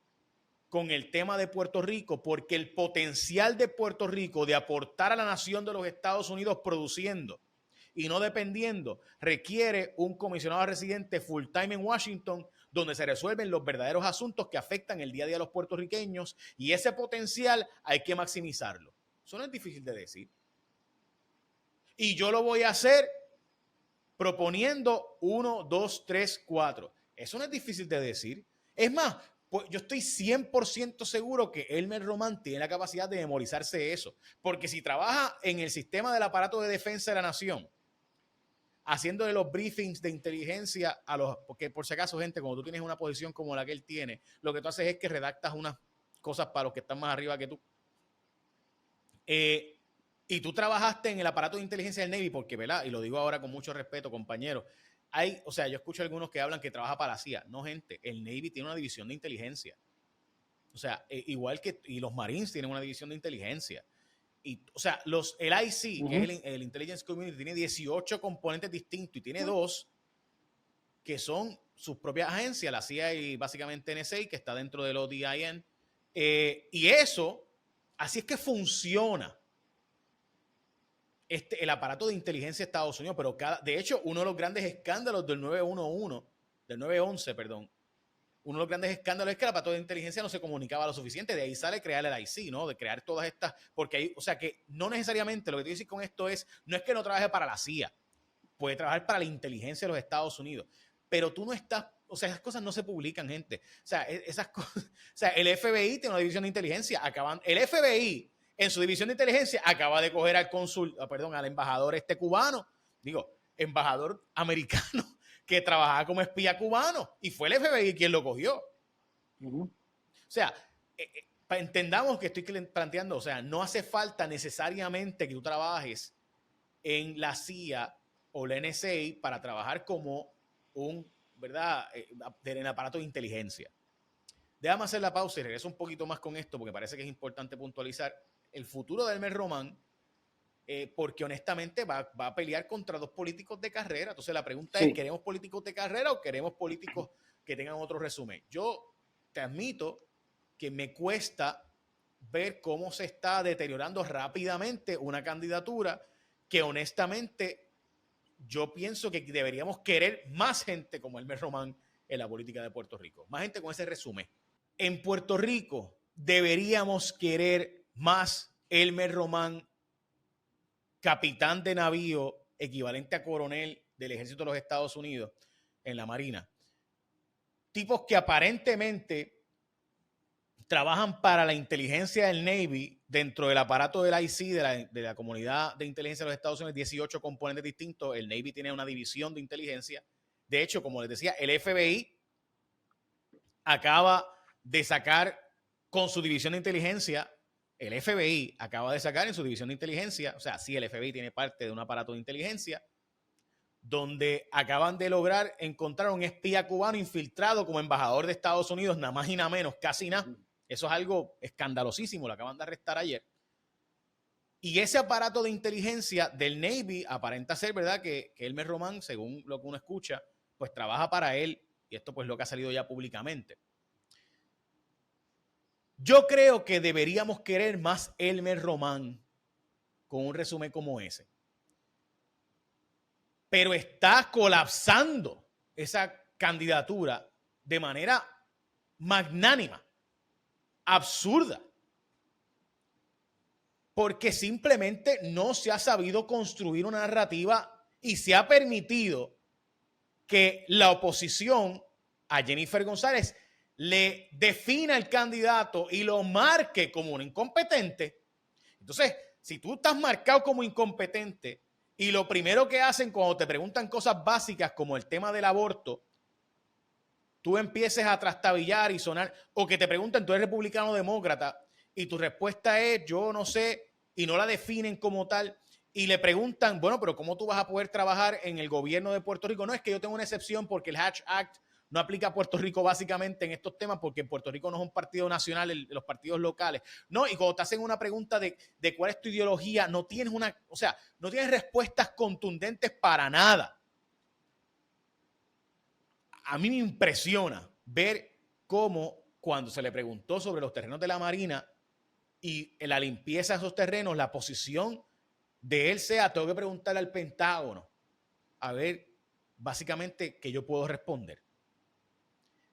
con el tema de Puerto Rico, porque el potencial de Puerto Rico de aportar a la nación de los Estados Unidos produciendo y no dependiendo requiere un comisionado residente full time en Washington, donde se resuelven los verdaderos asuntos que afectan el día a día de los puertorriqueños, y ese potencial hay que maximizarlo. Eso no es difícil de decir. Y yo lo voy a hacer proponiendo 1, 2, 3, 4. Eso no es difícil de decir. Es más, pues yo estoy 100% seguro que Elmer Román tiene la capacidad de memorizarse eso. Porque si trabaja en el sistema del aparato de defensa de la nación, haciéndole los briefings de inteligencia a los... Porque por si acaso, gente, cuando tú tienes una posición como la que él tiene, lo que tú haces es que redactas unas cosas para los que están más arriba que tú. Y tú trabajaste en el aparato de inteligencia del Navy, porque, ¿verdad? Y lo digo ahora con mucho respeto, compañeros. O sea, yo escucho a algunos que hablan que trabaja para la CIA. No, gente, el Navy tiene una división de inteligencia. O sea, igual que... Y los Marines tienen una división de inteligencia. O sea, el IC, que es el Intelligence Community, tiene 18 componentes distintos y tiene 2 que son sus propias agencias, la CIA y básicamente NSA, que está dentro del ODIN. Y eso, así es que funciona el aparato de inteligencia de Estados Unidos. Pero de hecho, uno de los grandes escándalos del 911, perdón, uno de los grandes escándalos es que el aparato de inteligencia no se comunicaba lo suficiente. De ahí sale crear el IC, ¿no? De crear todas estas, porque hay, o sea, que no necesariamente, lo que te quiero decir con esto no es que no trabaje para la CIA, puede trabajar para la inteligencia de los Estados Unidos, pero tú no estás, o sea, esas cosas no se publican, gente. O sea, esas cosas, o sea, el FBI tiene una división de inteligencia, el FBI en su división de inteligencia acaba de coger al embajador cubano, embajador americano, que trabajaba como espía cubano, y fue el FBI quien lo cogió. O sea, entendamos que estoy planteando, o sea, no hace falta necesariamente que tú trabajes en la CIA o la NSA para trabajar como ¿verdad?, en el aparato de inteligencia. Déjame hacer la pausa y regreso un poquito más con esto, porque parece que es importante puntualizar el futuro de Elmer Román, porque honestamente va a pelear contra 2 políticos de carrera. Entonces la pregunta es, ¿queremos políticos de carrera o queremos políticos que tengan otro resumen? Yo te admito que me cuesta ver cómo se está deteriorando rápidamente una candidatura que honestamente yo pienso que deberíamos querer más gente como Elmer Román en la política de Puerto Rico. Más gente con ese resumen. En Puerto Rico deberíamos querer más Elmer Román, capitán de navío, equivalente a coronel del ejército de los Estados Unidos en la Marina. Tipos que aparentemente trabajan para la inteligencia del Navy dentro del aparato del IC, de la comunidad de inteligencia de los Estados Unidos, 18 componentes distintos. El Navy tiene una división de inteligencia. De hecho, como les decía, el FBI acaba de sacar con su división de inteligencia, el FBI acaba de sacar en su división de inteligencia, o sea, sí, el FBI tiene parte de un aparato de inteligencia, donde acaban de lograr encontrar un espía cubano infiltrado como embajador de Estados Unidos, nada más y nada menos, casi nada. Eso es algo escandalosísimo, lo acaban de arrestar ayer. Y ese aparato de inteligencia del Navy aparenta ser, ¿verdad?, que Elmer Román, según lo que uno escucha, pues trabaja para él, y esto pues lo que ha salido ya públicamente. Yo creo que deberíamos querer más Elmer Román con un resumen como ese. Pero está colapsando esa candidatura de manera magnánima, absurda, porque simplemente no se ha sabido construir una narrativa y se ha permitido que la oposición a Jennifer González le defina el candidato y lo marque como un incompetente. Entonces, si tú estás marcado como incompetente y lo primero que hacen cuando te preguntan cosas básicas como el tema del aborto, tú empieces a trastabillar y sonar, o que te preguntan, ¿tú eres republicano o demócrata? Y tu respuesta es, yo no sé, y no la definen como tal, y le preguntan, bueno, pero ¿cómo tú vas a poder trabajar en el gobierno de Puerto Rico? No, es que yo tengo una excepción porque el Hatch Act no aplica a Puerto Rico básicamente en estos temas porque Puerto Rico no es un partido nacional, los partidos locales. No, y cuando te hacen una pregunta de cuál es tu ideología, no tienes no tienes respuestas contundentes para nada. A mí me impresiona ver cómo cuando se le preguntó sobre los terrenos de la Marina y la limpieza de esos terrenos, la posición de él sea, tengo que preguntarle al Pentágono a ver básicamente qué yo puedo responder.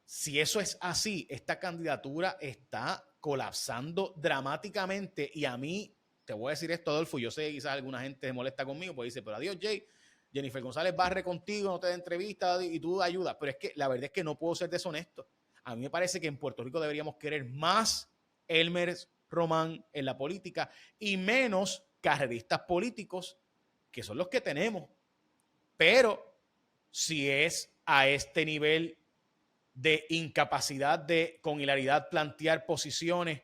Si eso es así, esta candidatura está colapsando dramáticamente y a mí, te voy a decir esto, Adolfo, yo sé que quizás alguna gente se molesta conmigo, pues dice, pero adiós, Jay, Jennifer González barre contigo, no te da entrevista y tú ayudas, pero es que la verdad es que no puedo ser deshonesto. A mí me parece que en Puerto Rico deberíamos querer más Elmer Román en la política y menos carreristas políticos, que son los que tenemos. Pero si es a este nivel de incapacidad de con hilaridad plantear posiciones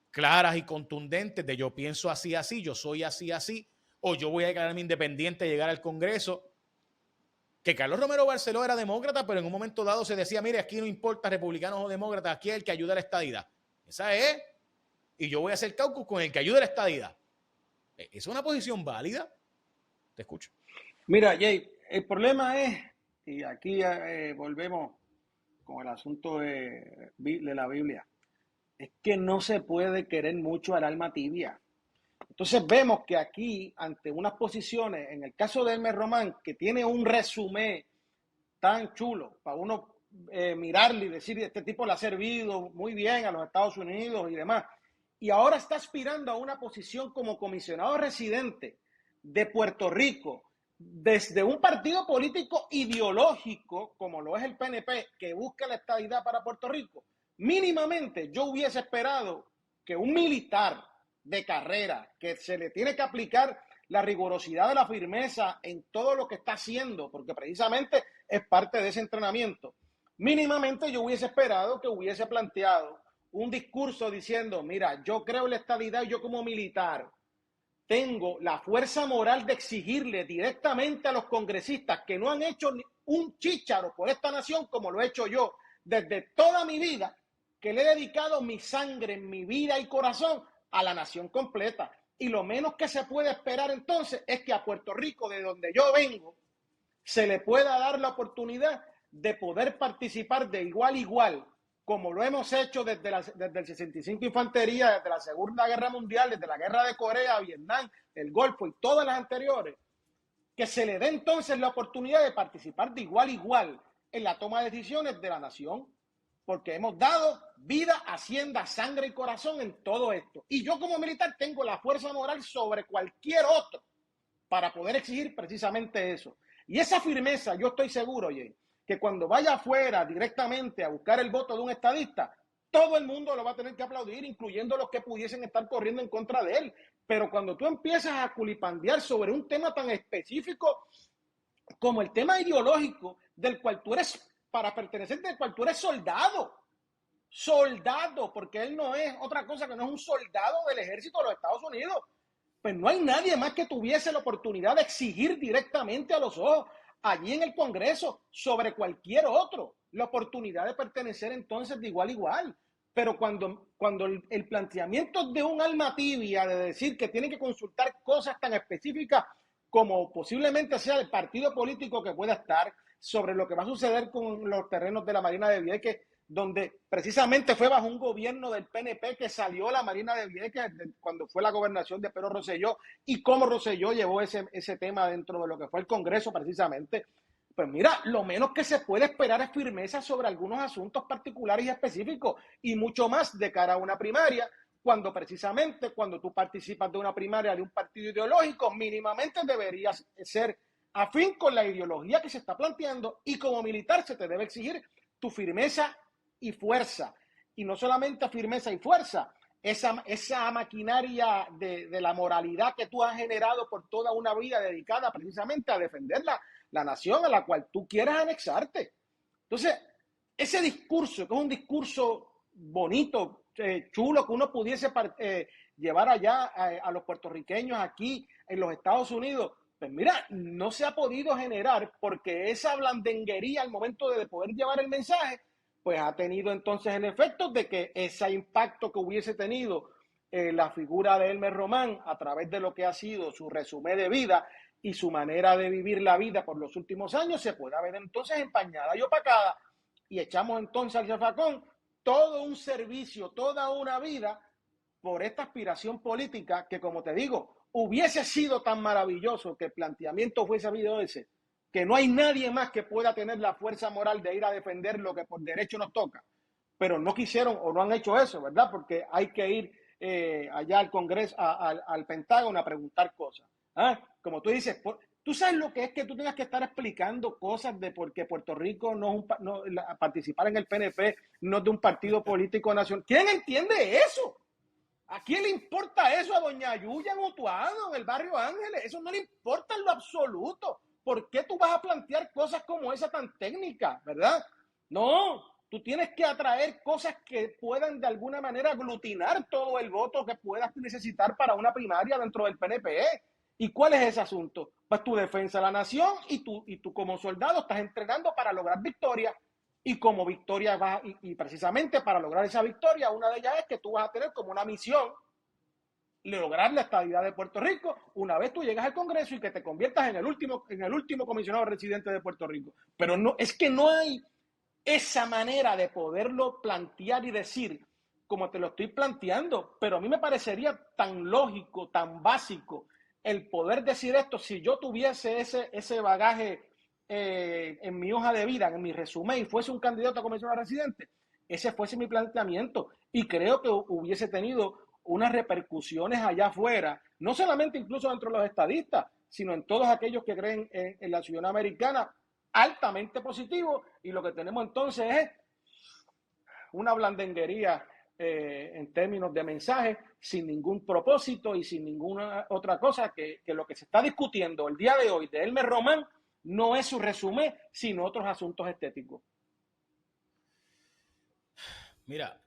claras y contundentes de yo pienso así, así, yo soy así, así, o yo voy a declararme independiente, llegar al Congreso, que Carlos Romero Barceló era demócrata, pero en un momento dado se decía, mire, aquí no importa republicanos o demócratas, aquí es el que ayuda a la estadidad. Esa es, y yo voy a hacer caucus con el que ayude a la estadidad. ¿Es una posición válida? Te escucho.
Mira, Jay, el problema es, y aquí volvemos con el asunto de la Biblia, es que no se puede querer mucho al alma tibia. Entonces vemos que aquí, ante unas posiciones, en el caso de Elmer Román, que tiene un resumen tan chulo para uno mirarle y decir, este tipo le ha servido muy bien a los Estados Unidos y demás, y ahora está aspirando a una posición como comisionado residente de Puerto Rico, desde un partido político ideológico, como lo es el PNP, que busca la estadidad para Puerto Rico, mínimamente yo hubiese esperado que un militar de carrera, que se le tiene que aplicar la rigurosidad de la firmeza en todo lo que está haciendo, porque precisamente es parte de ese entrenamiento, mínimamente yo hubiese esperado que hubiese planteado un discurso diciendo, mira, yo creo en la estadidad y yo como militar tengo la fuerza moral de exigirle directamente a los congresistas que no han hecho un chícharo por esta nación como lo he hecho yo desde toda mi vida, que le he dedicado mi sangre, mi vida y corazón a la nación completa. Y lo menos que se puede esperar entonces es que a Puerto Rico, de donde yo vengo, se le pueda dar la oportunidad de poder participar de igual a igual, como lo hemos hecho desde el 65 Infantería, desde la Segunda Guerra Mundial, desde la Guerra de Corea, Vietnam, el Golfo y todas las anteriores, que se le dé entonces la oportunidad de participar de igual a igual en la toma de decisiones de la nación, porque hemos dado vida, hacienda, sangre y corazón en todo esto. Y yo como militar tengo la fuerza moral sobre cualquier otro para poder exigir precisamente eso. Y esa firmeza, yo estoy seguro, Jay, que cuando vaya afuera directamente a buscar el voto de un estadista, todo el mundo lo va a tener que aplaudir, incluyendo los que pudiesen estar corriendo en contra de él. Pero cuando tú empiezas a culipandear sobre un tema tan específico como el tema ideológico del cual tú eres, para pertenecer, del cual tú eres soldado, porque él no es otra cosa que no es un soldado del ejército de los Estados Unidos, pues no hay nadie más que tuviese la oportunidad de exigir directamente a los ojos allí en el Congreso sobre cualquier otro, la oportunidad de pertenecer entonces de igual a igual. Pero cuando el planteamiento de un alma tibia de decir que tienen que consultar cosas tan específicas como posiblemente sea el partido político que pueda estar, sobre lo que va a suceder con los terrenos de la Marina de Vieques, donde precisamente fue bajo un gobierno del PNP que salió la Marina de Vieques cuando fue la gobernación de Pedro Rosselló, y cómo Rosselló llevó ese tema dentro de lo que fue el Congreso precisamente. Pues mira, lo menos que se puede esperar es firmeza sobre algunos asuntos particulares y específicos, y mucho más de cara a una primaria, cuando precisamente cuando tú participas de una primaria de un partido ideológico, mínimamente deberías ser afín con la ideología que se está planteando, y como militar se te debe exigir tu firmeza y fuerza. Y no solamente firmeza y fuerza, esa maquinaria de la moralidad que tú has generado por toda una vida dedicada precisamente a defender la nación a la cual tú quieras anexarte. Entonces, ese discurso, que es un discurso bonito, chulo, que uno pudiese llevar allá a los puertorriqueños aquí en los Estados Unidos, pues mira, no se ha podido generar porque esa blandenguería al momento de poder llevar el mensaje, pues ha tenido entonces el efecto de que ese impacto que hubiese tenido la figura de Elmer Román a través de lo que ha sido su resumen de vida y su manera de vivir la vida por los últimos años se pueda ver entonces empañada y opacada, y echamos entonces al zafacón todo un servicio, toda una vida por esta aspiración política que, como te digo, hubiese sido tan maravilloso que el planteamiento fuese habido ese, que no hay nadie más que pueda tener la fuerza moral de ir a defender lo que por derecho nos toca, pero no quisieron o no han hecho eso, ¿verdad? Porque hay que ir allá al Congreso, al Pentágono a preguntar cosas. ¿Ah? Como tú dices, tú sabes lo que es que tú tengas que estar explicando cosas de por qué Puerto Rico participar en el PNP no es de un partido político nacional. ¿Quién entiende eso? ¿A quién le importa eso? A doña Yuya en Utuado, en el barrio Ángeles. Eso no le importa en lo absoluto. ¿Por qué tú vas a plantear cosas como esa tan técnicas, verdad? No, tú tienes que atraer cosas que puedan de alguna manera aglutinar todo el voto que puedas necesitar para una primaria dentro del PNP. ¿Y cuál es ese asunto? Pues tu defensa de la nación, y tú como soldado estás entrenando para lograr victoria. Y como victoria va, y precisamente para lograr esa victoria, una de ellas es que tú vas a tener como una misión lograr la estabilidad de Puerto Rico una vez tú llegas al Congreso y que te conviertas en el último comisionado residente de Puerto Rico. Pero no, es que no hay esa manera de poderlo plantear y decir como te lo estoy planteando, pero a mí me parecería tan lógico, tan básico el poder decir esto si yo tuviese ese bagaje en mi hoja de vida, en mi resumen, y fuese un candidato a comisionado residente. Ese fuese mi planteamiento, y creo que hubiese tenido unas repercusiones allá afuera, no solamente incluso dentro de los estadistas, sino en todos aquellos que creen en la ciudadanía americana, altamente positivo. Y lo que tenemos entonces es una blandenguería en términos de mensaje, sin ningún propósito y sin ninguna otra cosa que lo que se está discutiendo el día de hoy de Elmer Román no es su resumen, sino otros asuntos estéticos.
Mira,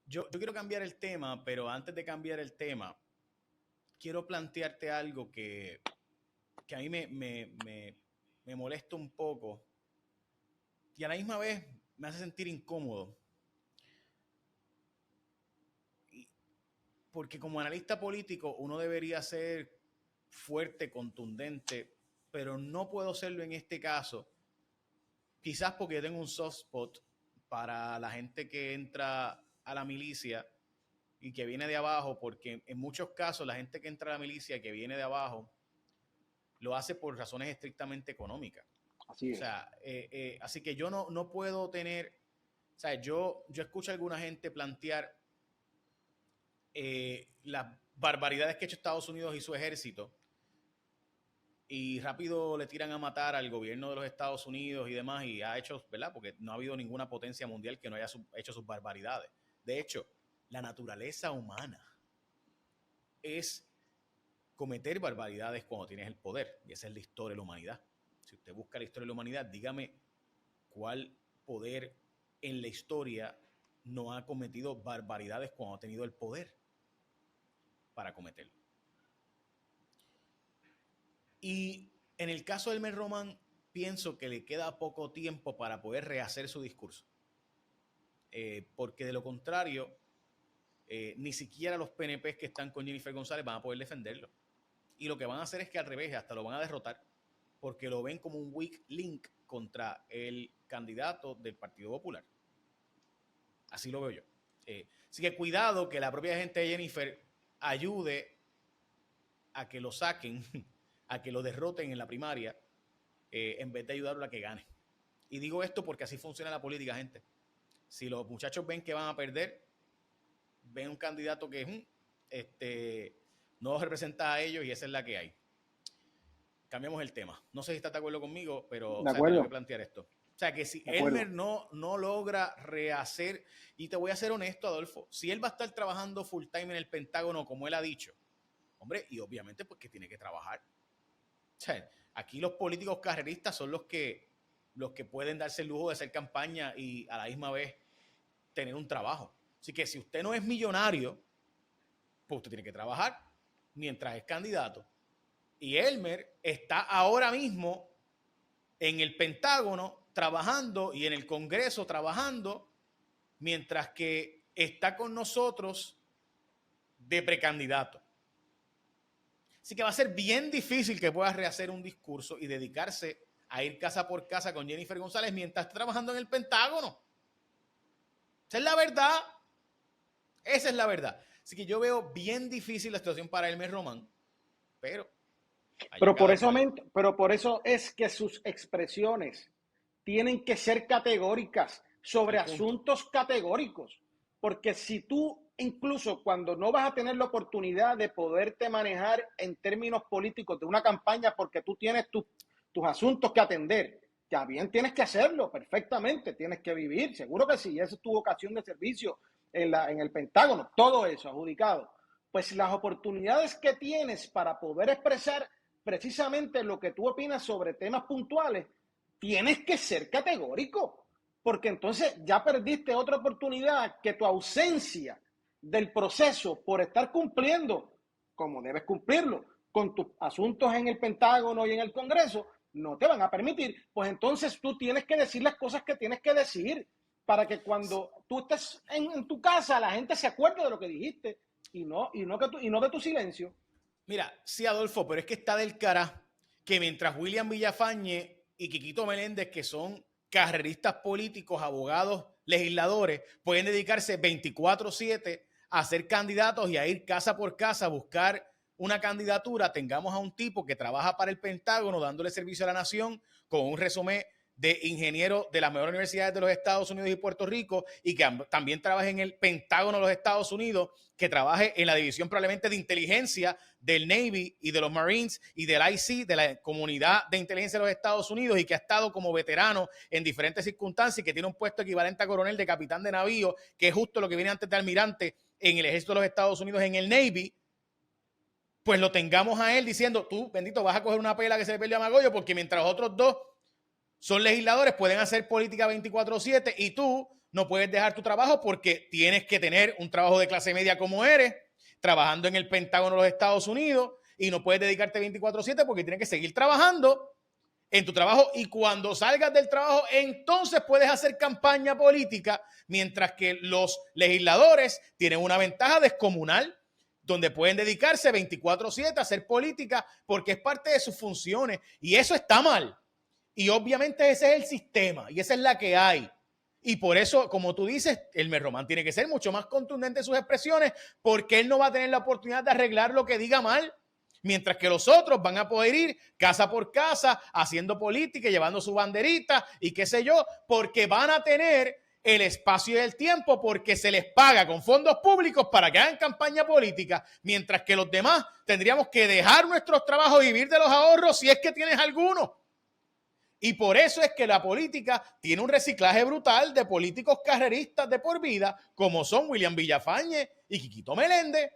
yo quiero cambiar el tema, pero antes de cambiar el tema, quiero plantearte algo que a mí me molesta un poco y a la misma vez me hace sentir incómodo. Porque como analista político uno debería ser fuerte, contundente, pero no puedo serlo en este caso. Quizás porque yo tengo un soft spot para la gente que entra a la milicia y que viene de abajo, porque en muchos casos la gente que entra a la milicia y que viene de abajo lo hace por razones estrictamente económicas.
Así es.
O sea, así que yo no puedo tener, o sea, yo escucho a alguna gente plantear las barbaridades que ha hecho Estados Unidos y su ejército, y rápido le tiran a matar al gobierno de los Estados Unidos y demás, y ha hecho, ¿verdad? Porque no ha habido ninguna potencia mundial que no haya hecho sus barbaridades. De hecho, la naturaleza humana es cometer barbaridades cuando tienes el poder, y esa es la historia de la humanidad. Si usted busca la historia de la humanidad, dígame cuál poder en la historia no ha cometido barbaridades cuando ha tenido el poder para cometerlo. Y en el caso de Elmer Román, pienso que le queda poco tiempo para poder rehacer su discurso. Porque de lo contrario, ni siquiera los PNP que están con Jennifer González van a poder defenderlo. Y lo que van a hacer es que al revés, hasta lo van a derrotar, porque lo ven como un weak link contra el candidato del Partido Popular. Así lo veo yo. Así que cuidado que la propia gente de Jennifer ayude a que lo saquen, a que lo derroten en la primaria, en vez de ayudarlo a que gane. Y digo esto porque así funciona la política, gente. Si los muchachos ven que van a perder, ven un candidato que no los representa a ellos y esa es la que hay. Cambiamos el tema. No sé si estás de acuerdo conmigo, pero tengo que plantear esto. O sea, que si Elmer no logra rehacer, y te voy a ser honesto, Adolfo, si él va a estar trabajando full time en el Pentágono, como él ha dicho, hombre, y obviamente pues que tiene que trabajar. O sea, aquí los políticos carreristas son los que pueden darse el lujo de hacer campaña y a la misma vez tener un trabajo. Así que si usted no es millonario, pues usted tiene que trabajar mientras es candidato. Y Elmer está ahora mismo en el Pentágono trabajando y en el Congreso trabajando, mientras que está con nosotros de precandidato. Así que va a ser bien difícil que pueda rehacer un discurso y dedicarse a ir casa por casa con Jennifer González mientras está trabajando en el Pentágono. Esa es la verdad. Esa es la verdad. Así que yo veo bien difícil la situación para Elmer Román, pero
por eso es que sus expresiones tienen que ser categóricas sobre asuntos categóricos. Porque si tú, incluso cuando no vas a tener la oportunidad de poderte manejar en términos políticos de una campaña porque tú tienes tus asuntos que atender, ya bien tienes que hacerlo perfectamente, tienes que vivir, seguro que sí, esa es tu vocación de servicio en el Pentágono, todo eso adjudicado. Pues las oportunidades que tienes para poder expresar precisamente lo que tú opinas sobre temas puntuales, tienes que ser categórico, porque entonces ya perdiste otra oportunidad que tu ausencia del proceso por estar cumpliendo, como debes cumplirlo, con tus asuntos en el Pentágono y en el Congreso, no te van a permitir. Pues entonces tú tienes que decir las cosas que tienes que decir para que cuando tú estés en tu casa la gente se acuerde de lo que dijiste y no de tu silencio.
Mira, sí, Adolfo, pero es que está del cara que mientras William Villafañe y Quiquito Meléndez, que son carreristas políticos, abogados, legisladores, pueden dedicarse 24/7 a ser candidatos y a ir casa por casa a buscar una candidatura, tengamos a un tipo que trabaja para el Pentágono dándole servicio a la nación con un resumen de ingeniero de las mejores universidades de los Estados Unidos y Puerto Rico y que también trabaje en el Pentágono de los Estados Unidos, que trabaje en la división probablemente de inteligencia del Navy y de los Marines y del IC, de la comunidad de inteligencia de los Estados Unidos y que ha estado como veterano en diferentes circunstancias y que tiene un puesto equivalente a coronel de capitán de navío, que es justo lo que viene antes de almirante en el ejército de los Estados Unidos en el Navy, pues lo tengamos a él diciendo, tú, bendito, vas a coger una pela que se le perdió a Magollo porque mientras los otros dos son legisladores, pueden hacer política 24/7 y tú no puedes dejar tu trabajo porque tienes que tener un trabajo de clase media como eres, trabajando en el Pentágono de los Estados Unidos y no puedes dedicarte 24/7 porque tienes que seguir trabajando en tu trabajo y cuando salgas del trabajo entonces puedes hacer campaña política mientras que los legisladores tienen una ventaja descomunal donde pueden dedicarse 24/7 a hacer política porque es parte de sus funciones y eso está mal. Y obviamente ese es el sistema y esa es la que hay. Y por eso, como tú dices, Elmer Román tiene que ser mucho más contundente en sus expresiones porque él no va a tener la oportunidad de arreglar lo que diga mal, mientras que los otros van a poder ir casa por casa haciendo política, llevando su banderita y qué sé yo, porque van a tener el espacio y el tiempo porque se les paga con fondos públicos para que hagan campaña política, mientras que los demás tendríamos que dejar nuestros trabajos y vivir de los ahorros si es que tienes alguno. Y por eso es que la política tiene un reciclaje brutal de políticos carreristas de por vida, como son William Villafañe y Quiquito Meléndez.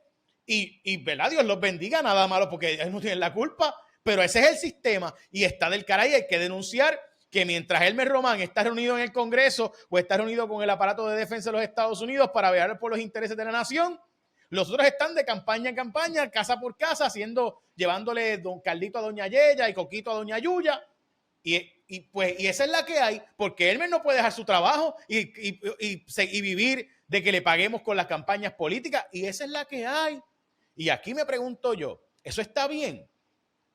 Y ¿verdad? Dios los bendiga, nada malo, porque ellos no tienen la culpa. Pero ese es el sistema y está del caray. Hay que denunciar que mientras Elmer Román está reunido en el Congreso o está reunido con el aparato de defensa de los Estados Unidos para velar por los intereses de la nación, Los otros están de campaña en campaña, casa por casa, llevándole don Carlito a doña Yeya y Coquito a doña Yuya. Y esa es la que hay, porque Elmer no puede dejar su trabajo y vivir de que le paguemos con las campañas políticas. Y esa es la que hay. Y aquí me pregunto yo, ¿eso está bien?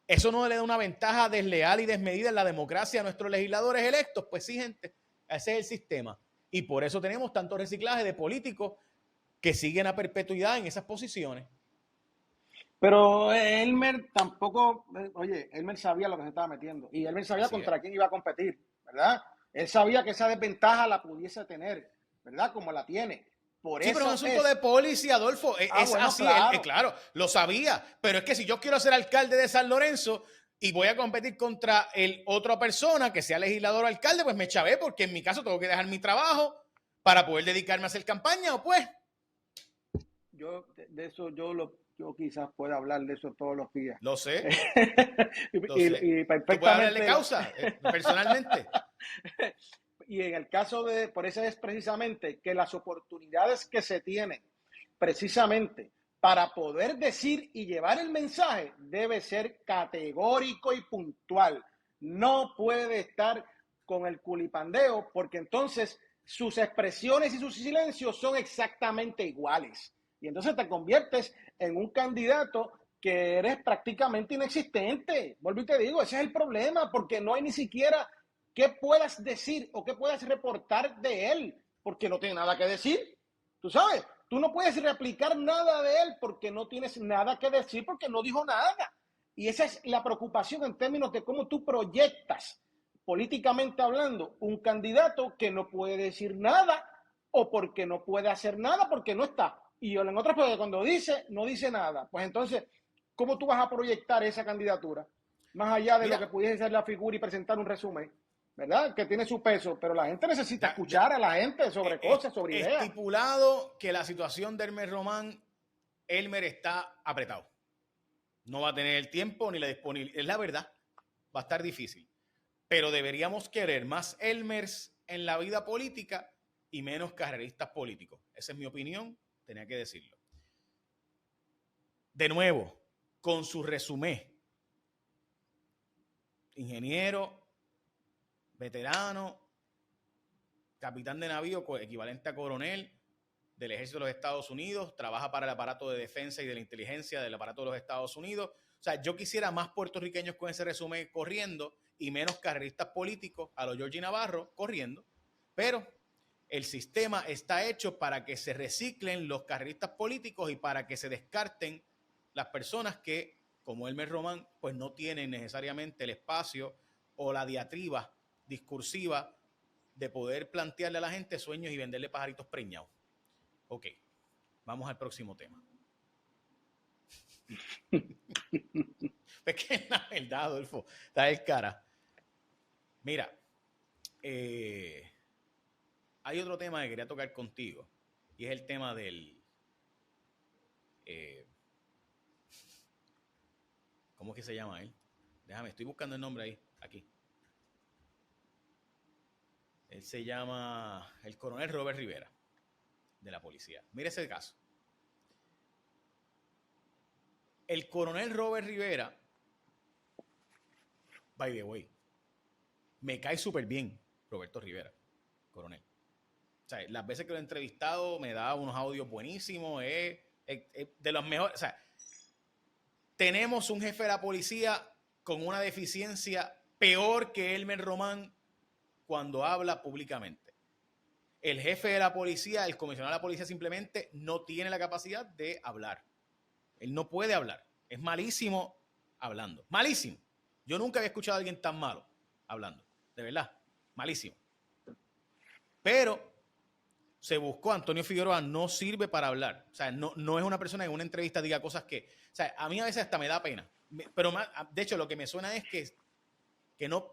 ¿Eso no le da una ventaja desleal y desmedida en la democracia a nuestros legisladores electos? Pues sí, gente, ese es el sistema. Y por eso tenemos tanto reciclaje de políticos que siguen a perpetuidad en esas posiciones.
Pero Elmer tampoco, oye, Elmer sabía lo que se estaba metiendo y Elmer sabía contra quién iba a competir, ¿verdad? Él sabía que esa desventaja la pudiese tener, ¿verdad? Como la tiene. Por
sí,
eso
pero es un asunto de policy, Adolfo. Es bueno, así,
claro.
Claro, lo sabía. Pero es que si yo quiero ser alcalde de San Lorenzo y voy a competir contra otra persona que sea legislador o alcalde, pues me chavé porque en mi caso tengo que dejar mi trabajo para poder dedicarme a hacer campaña, o pues.
Yo quizás pueda hablar de eso todos los días.
Lo sé.
y perfectamente.
¿Tú puedes hablarle causa personalmente?
Y en el caso por eso es precisamente que las oportunidades que se tienen precisamente para poder decir y llevar el mensaje debe ser categórico y puntual. No puede estar con el culipandeo porque entonces sus expresiones y sus silencios son exactamente iguales. Y entonces te conviertes en un candidato que eres prácticamente inexistente. Vuelvo y te digo, ese es el problema, porque no hay ni siquiera qué puedas decir o qué puedas reportar de él, porque no tiene nada que decir. Tú sabes, tú no puedes replicar nada de él porque no tienes nada que decir, porque no dijo nada. Y esa es la preocupación en términos de cómo tú proyectas, políticamente hablando, un candidato que no puede decir nada o porque no puede hacer nada porque no está. Y en otras cosas, cuando dice, no dice nada. Pues entonces, ¿cómo tú vas a proyectar esa candidatura? Más allá de lo que pudiese ser la figura y presentar un resumen, ¿verdad? Que tiene su peso, pero la gente necesita escuchar a la gente sobre cosas, sobre ideas.
Estipulado que la situación de Elmer Román, Elmer está apretado. No va a tener el tiempo ni la disponibilidad. Es la verdad, va a estar difícil. Pero deberíamos querer más Elmers en la vida política y menos carreristas políticos. Esa es mi opinión, tenía que decirlo. De nuevo, con su resumen. Ingeniero, veterano, capitán de navío, equivalente a coronel del Ejército de los Estados Unidos, trabaja para el aparato de defensa y de la inteligencia del aparato de los Estados Unidos. O sea, yo quisiera más puertorriqueños con ese resumen corriendo y menos carreristas políticos a los Georgie Navarro corriendo, pero el sistema está hecho para que se reciclen los carreristas políticos y para que se descarten las personas que, como Elmer Román, pues no tienen necesariamente el espacio o la diatriba discursiva de poder plantearle a la gente sueños y venderle pajaritos preñados. Ok, vamos al próximo tema. Es que la verdad, Adolfo, está el cara. Mira, hay otro tema que quería tocar contigo y es el tema del... ¿cómo es que se llama él? Déjame, estoy buscando el nombre ahí, aquí. Él se llama el coronel Robert Rivera, de la policía. Mira ese caso. El coronel Robert Rivera, by the way, me cae súper bien Roberto Rivera, coronel. O sea, las veces que lo he entrevistado me da unos audios buenísimos, es de los mejores. O sea, tenemos un jefe de la policía con una deficiencia peor que Elmer Román cuando habla públicamente. El jefe de la policía, el comisionado de la policía simplemente no tiene la capacidad de hablar. Él no puede hablar. Es malísimo hablando. Malísimo. Yo nunca había escuchado a alguien tan malo hablando. De verdad. Malísimo. Pero se buscó, Antonio Figueroa no sirve para hablar. O sea, no es una persona que en una entrevista diga cosas que... O sea, a mí a veces hasta me da pena. Pero de hecho, lo que me suena es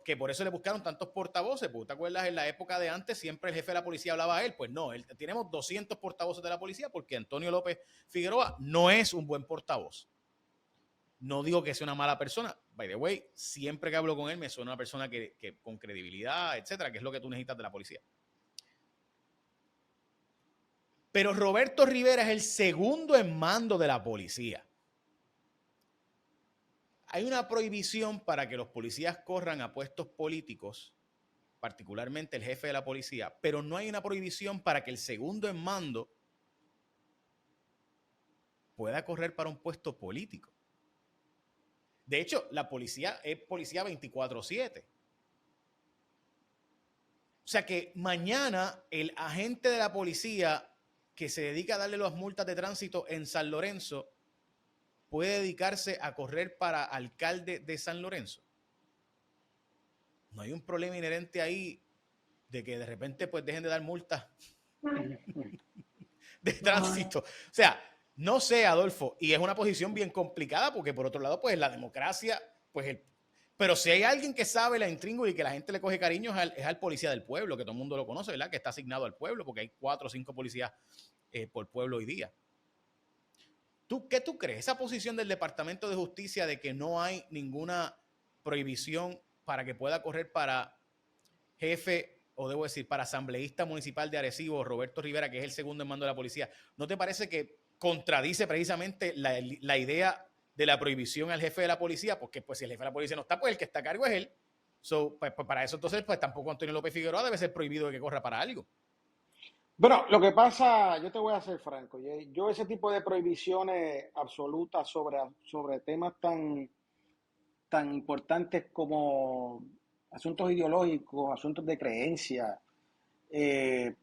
que por eso le buscaron tantos portavoces. Porque, ¿te acuerdas? En la época de antes siempre el jefe de la policía hablaba a él. Pues no, tenemos 200 portavoces de la policía porque Antonio López Figueroa no es un buen portavoz. No digo que sea una mala persona. By the way, siempre que hablo con él me suena una persona que con credibilidad, etcétera, que es lo que tú necesitas de la policía. Pero Roberto Rivera es el segundo en mando de la policía. Hay una prohibición para que los policías corran a puestos políticos, particularmente el jefe de la policía, pero no hay una prohibición para que el segundo en mando pueda correr para un puesto político. De hecho, la policía es policía 24/7. O sea que mañana el agente de la policía que se dedica a darle las multas de tránsito en San Lorenzo puede dedicarse a correr para alcalde de San Lorenzo. No hay un problema inherente ahí de que de repente pues dejen de dar multas de tránsito. O sea, no sé, Adolfo, y es una posición bien complicada porque por otro lado pues la democracia, pues pero si hay alguien que sabe la intríngulis y que la gente le coge cariño es al policía del pueblo, que todo el mundo lo conoce, ¿verdad? Que está asignado al pueblo porque hay 4 o 5 policías por pueblo hoy día. ¿Qué tú crees? Esa posición del Departamento de Justicia de que no hay ninguna prohibición para que pueda correr para jefe, o debo decir, para asambleísta municipal de Arecibo, Roberto Rivera, que es el segundo en mando de la policía, ¿no te parece que contradice precisamente la idea de la prohibición al jefe de la policía? Porque pues si el jefe de la policía no está, pues el que está a cargo es él. Pues para eso entonces pues tampoco Antonio López Figueroa debe ser prohibido de que corra para algo.
Bueno, lo que pasa, yo te voy a ser franco, yo ese tipo de prohibiciones absolutas sobre temas tan importantes como asuntos ideológicos, asuntos de creencia, eh,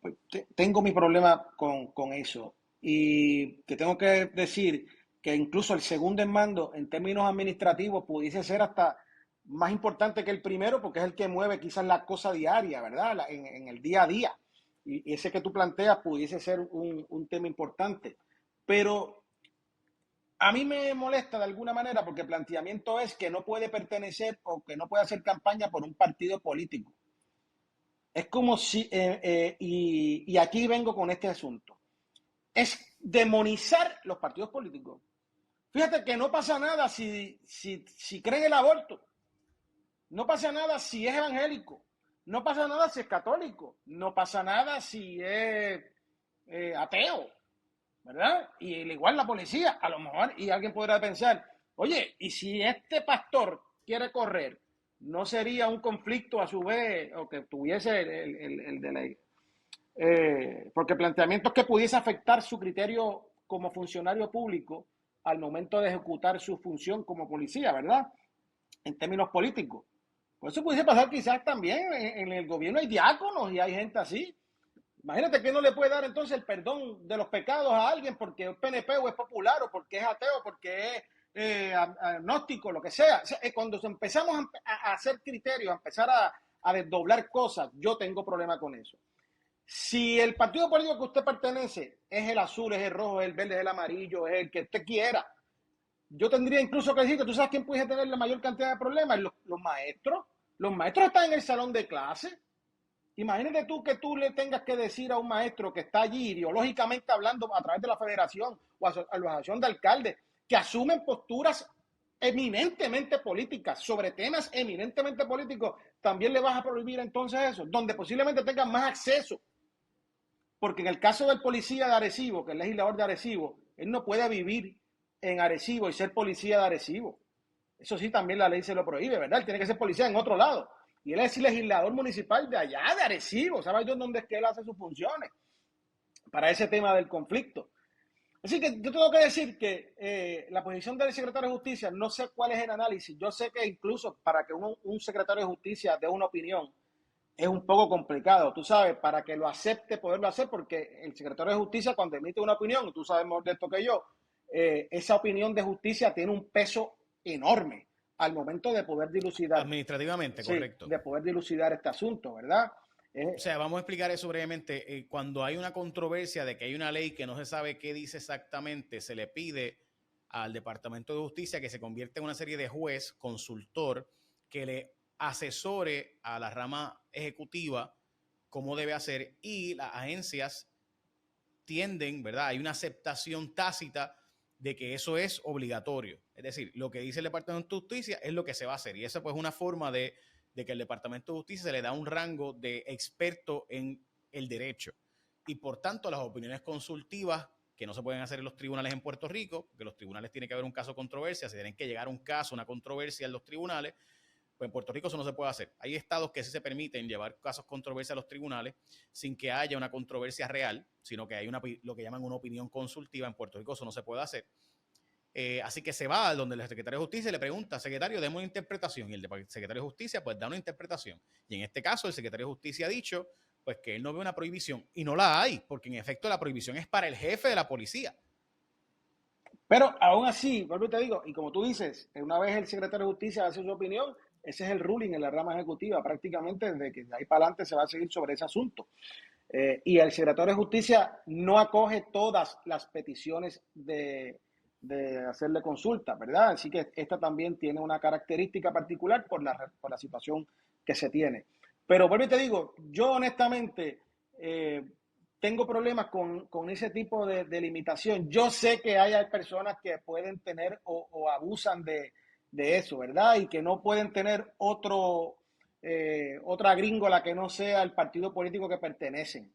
pues, tengo mi problema con eso. Y te tengo que decir que incluso el segundo en mando, en términos administrativos, pudiese ser hasta más importante que el primero, porque es el que mueve quizás la cosa diaria, ¿verdad? En el día a día. Y ese que tú planteas pudiese ser un tema importante. Pero a mí me molesta de alguna manera porque el planteamiento es que no puede pertenecer o que no puede hacer campaña por un partido político. Es como si, y aquí vengo con este asunto, es demonizar los partidos políticos. Fíjate que no pasa nada si creen el aborto, no pasa nada si es evangélico, no pasa nada si es católico, no pasa nada si es ateo, ¿verdad? Y igual la policía, a lo mejor, y alguien podrá pensar, oye, ¿y si este pastor quiere correr? ¿No sería un conflicto a su vez, o que tuviese el de ley? Porque planteamientos que pudiese afectar su criterio como funcionario público al momento de ejecutar su función como policía, ¿verdad? En términos políticos. Por eso pudiese pasar quizás también en el gobierno hay diáconos y hay gente así. Imagínate que no le puede dar entonces el perdón de los pecados a alguien porque es PNP o es popular o porque es ateo, porque es agnóstico, lo que sea. O sea, cuando empezamos a hacer criterios, a empezar a desdoblar cosas, yo tengo problema con eso. Si el partido político que usted pertenece es el azul, es el rojo, es el verde, es el amarillo, es el que usted quiera, yo tendría incluso que decir que tú sabes quién puede tener la mayor cantidad de problemas, los maestros. Los maestros están en el salón de clase. Imagínate tú que tú le tengas que decir a un maestro que está allí ideológicamente hablando a través de la federación o a la asociación de alcaldes que asumen posturas eminentemente políticas sobre temas eminentemente políticos, también le vas a prohibir entonces eso, donde posiblemente tengan más acceso. Porque en el caso del policía de Arecibo, que es el legislador de Arecibo, él no puede vivir en Arecibo y ser policía de Arecibo. Eso sí, también la ley se lo prohíbe, ¿verdad? Él tiene que ser policía en otro lado. Y él es legislador municipal de allá, de Arecibo. ¿Sabes dónde es que él hace sus funciones? Para ese tema del conflicto. Así que yo tengo que decir que la posición del secretario de Justicia, no sé cuál es el análisis. Yo sé que incluso para que un secretario de Justicia dé una opinión, es un poco complicado, tú sabes, para que lo acepte, poderlo hacer, porque el secretario de Justicia cuando emite una opinión, y tú sabes más de esto que yo, esa opinión de justicia tiene un peso enorme al momento de poder dilucidar.
Administrativamente,
Sí,
correcto.
de poder dilucidar este asunto, ¿verdad?
O sea, vamos a explicar eso brevemente. Cuando hay una controversia de que hay una ley que no se sabe qué dice exactamente, se le pide al Departamento de Justicia que se convierta en una serie de juez, consultor, que le asesore a la rama ejecutiva cómo debe hacer, y las agencias tienden, ¿verdad? Hay una aceptación tácita de que eso es obligatorio. Es decir, lo que dice el Departamento de Justicia es lo que se va a hacer. Y esa pues es una forma de que el Departamento de Justicia se le da un rango de experto en el derecho. y por tanto las opiniones consultivas que no se pueden hacer en los tribunales en Puerto Rico, porque los tribunales tienen que haber un caso de controversia, se tienen que llegar a un caso, una controversia en los tribunales, pues en Puerto Rico eso no se puede hacer. Hay estados que sí se permiten llevar casos controversia a los tribunales sin que haya una controversia real, sino que hay lo que llaman una opinión consultiva. En Puerto Rico eso no se puede hacer. Así que se va donde el secretario de Justicia le pregunta, secretario, deme una interpretación, y el secretario de Justicia pues da una interpretación. Y en este caso el secretario de Justicia ha dicho pues que él no ve una prohibición, y no la hay, porque en efecto la prohibición es para el jefe de la policía.
Pero aún así, vuelvo y te digo, y como tú dices, una vez el secretario de Justicia hace su opinión, ese es el ruling en la rama ejecutiva, prácticamente desde que de ahí para adelante se va a seguir sobre ese asunto. Y el secretario de Justicia no acoge todas las peticiones de hacerle consulta, ¿verdad? Así que esta también tiene una característica particular por la situación que se tiene. Pero vuelvo y te digo, yo honestamente tengo problemas con ese tipo de limitación. Yo sé que hay personas que pueden tener o abusan de eso, ¿verdad? Y que no pueden tener otra gringola que no sea el partido político que pertenecen.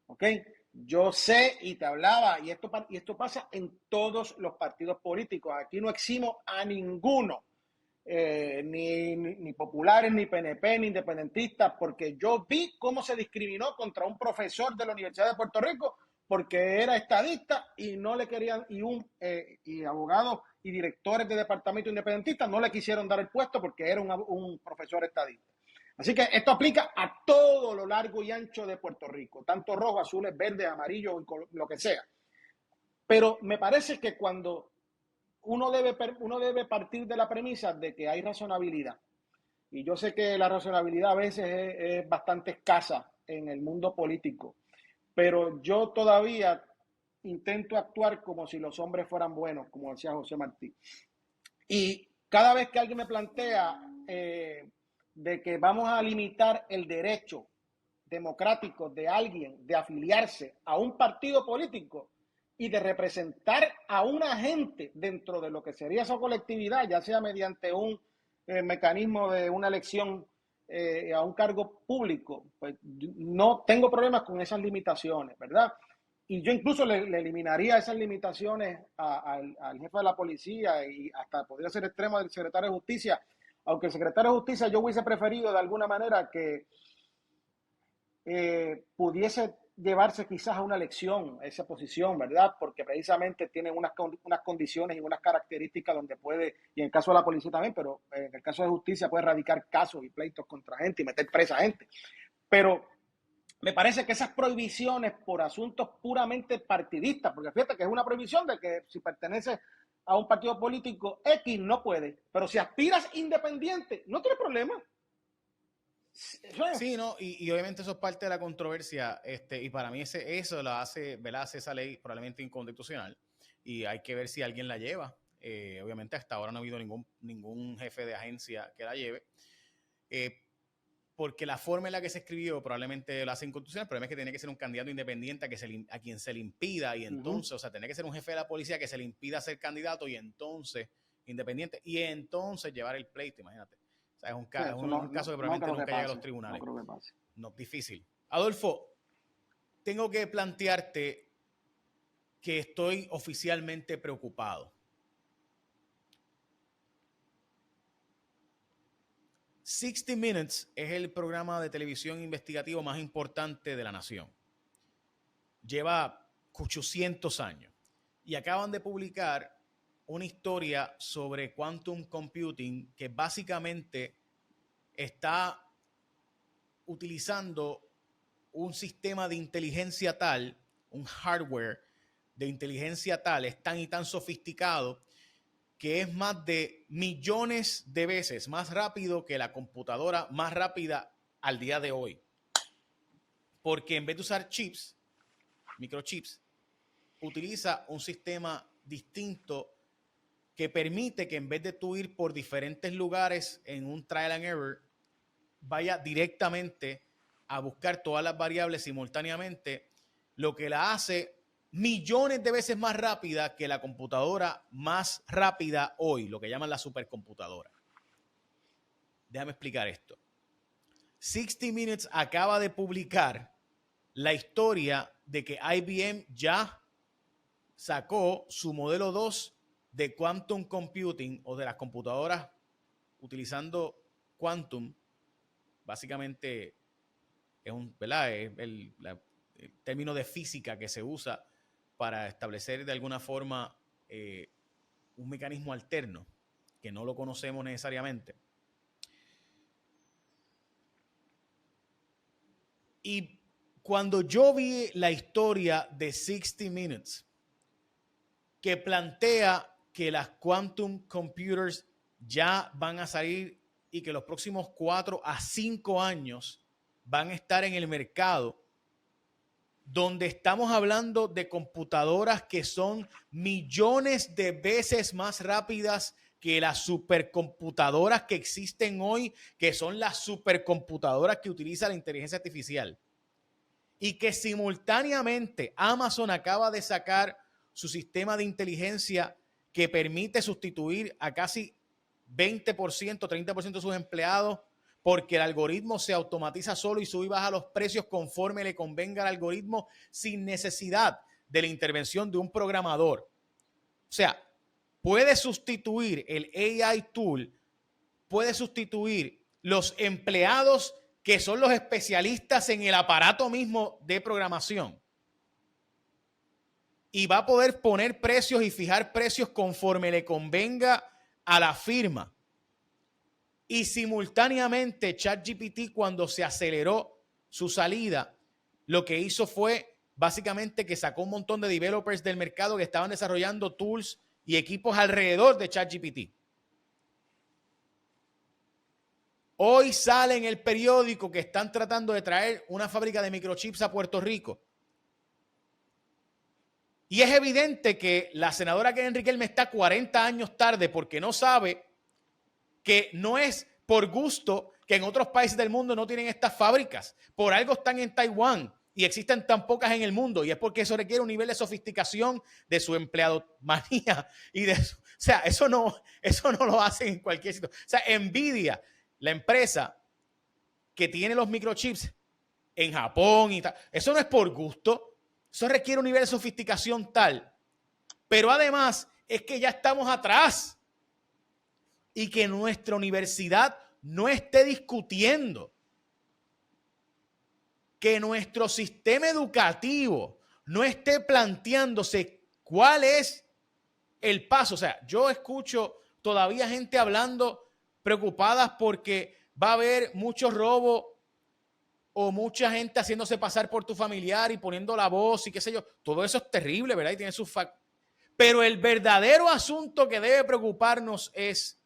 ¿Ok? Yo sé y te hablaba, y esto pasa en todos los partidos políticos. Aquí no eximo a ninguno, ni populares, ni PNP, ni independentistas, porque yo vi cómo se discriminó contra un profesor de la Universidad de Puerto Rico porque era estadista y no le querían, y abogados y directores de departamento independentistas no le quisieron dar el puesto porque era un profesor estadista. Así que esto aplica a todo lo largo y ancho de Puerto Rico, tanto rojo, azules, verdes, amarillos, lo que sea. Pero me parece que cuando uno debe partir de la premisa de que hay razonabilidad, y yo sé que la razonabilidad a veces es bastante escasa en el mundo político, pero yo todavía intento actuar como si los hombres fueran buenos, como decía José Martí. Y cada vez que alguien me plantea de que vamos a limitar el derecho democrático de alguien de afiliarse a un partido político y de representar a una gente dentro de lo que sería esa colectividad, ya sea mediante un mecanismo de una elección a un cargo público, pues no tengo problemas con esas limitaciones, ¿verdad? Y yo incluso le eliminaría esas limitaciones al jefe de la policía y hasta podría ser extremo del secretario de Justicia, aunque el secretario de Justicia yo hubiese preferido de alguna manera que pudiese llevarse quizás a una elección esa posición, ¿verdad? Porque precisamente tiene unas condiciones y unas características donde puede, y en el caso de la policía también, pero en el caso de justicia puede radicar casos y pleitos contra gente y meter presa a gente. Pero me parece que esas prohibiciones por asuntos puramente partidistas, porque fíjate que es una prohibición de que si perteneces a un partido político X no puede, pero si aspiras independiente, no tiene problema.
Sí, no, y obviamente eso es parte de la controversia, y para mí eso la hace, ¿verdad? Hace esa ley probablemente inconstitucional, y hay que ver si alguien la lleva. Obviamente hasta ahora no ha habido ningún jefe de agencia que la lleve, porque la forma en la que se escribió probablemente lo hace inconstitucional. El problema es que tiene que ser un candidato independiente a quien se le impida, y entonces, o sea, tiene que ser un jefe de la policía que se le impida ser candidato, y entonces independiente, y entonces llevar el pleito, imagínate. O sea, es un caso que probablemente nunca llega a los tribunales.
No creo que pase.
No, difícil. Adolfo, tengo que plantearte que estoy oficialmente preocupado. 60 Minutes es el programa de televisión investigativo más importante de la nación. Lleva 800 años y acaban de publicar una historia sobre quantum computing que básicamente está utilizando un sistema de inteligencia tal, un hardware de inteligencia tal, es tan y tan sofisticado que es más de millones de veces más rápido que la computadora más rápida al día de hoy. Porque en vez de usar chips, microchips, utiliza un sistema distinto que permite que en vez de tú ir por diferentes lugares en un trial and error, vaya directamente a buscar todas las variables simultáneamente, lo que la hace millones de veces más rápida que la computadora más rápida hoy, lo que llaman la supercomputadora. Déjame explicar esto. 60 Minutes acaba de publicar la historia de que IBM ya sacó su modelo 2 de Quantum Computing o de las computadoras utilizando Quantum. Básicamente es ¿verdad? Es el término de física que se usa para establecer de alguna forma un mecanismo alterno que no lo conocemos necesariamente. Y cuando yo vi la historia de 60 Minutes, que plantea que las quantum computers ya van a salir y que los próximos 4 a 5 años van a estar en el mercado, donde estamos hablando de computadoras que son millones de veces más rápidas que las supercomputadoras que existen hoy, que son las supercomputadoras que utiliza la inteligencia artificial. Y que simultáneamente Amazon acaba de sacar su sistema de inteligencia que permite sustituir a casi 20%, 30% de sus empleados, porque el algoritmo se automatiza solo y sube y baja los precios conforme le convenga al algoritmo sin necesidad de la intervención de un programador. O sea, puede sustituir el AI tool, puede sustituir los empleados que son los especialistas en el aparato mismo de programación. Y va a poder poner precios y fijar precios conforme le convenga a la firma. Y simultáneamente ChatGPT, cuando se aceleró su salida, lo que hizo fue básicamente que sacó un montón de developers del mercado que estaban desarrollando tools y equipos alrededor de ChatGPT. Hoy sale en el periódico que están tratando de traer una fábrica de microchips a Puerto Rico. Y es evidente que la senadora Keren Riquelme está 40 años tarde porque no sabe que no es por gusto que en otros países del mundo no tienen estas fábricas. Por algo están en Taiwán y existen tan pocas en el mundo. Y es porque eso requiere un nivel de sofisticación de su empleadomanía. Y o sea, eso no lo hacen en cualquier sitio. O sea, Nvidia, la empresa que tiene los microchips en Japón y tal, eso no es por gusto. Eso requiere un nivel de sofisticación tal. Pero además es que ya estamos atrás. Y que nuestra universidad no esté discutiendo, que nuestro sistema educativo no esté planteándose cuál es el paso. O sea, yo escucho todavía gente hablando preocupadas porque va a haber mucho robo o mucha gente haciéndose pasar por tu familiar y poniendo la voz y qué sé yo. Todo eso es terrible, ¿verdad? Y tiene sus Pero el verdadero asunto que debe preocuparnos es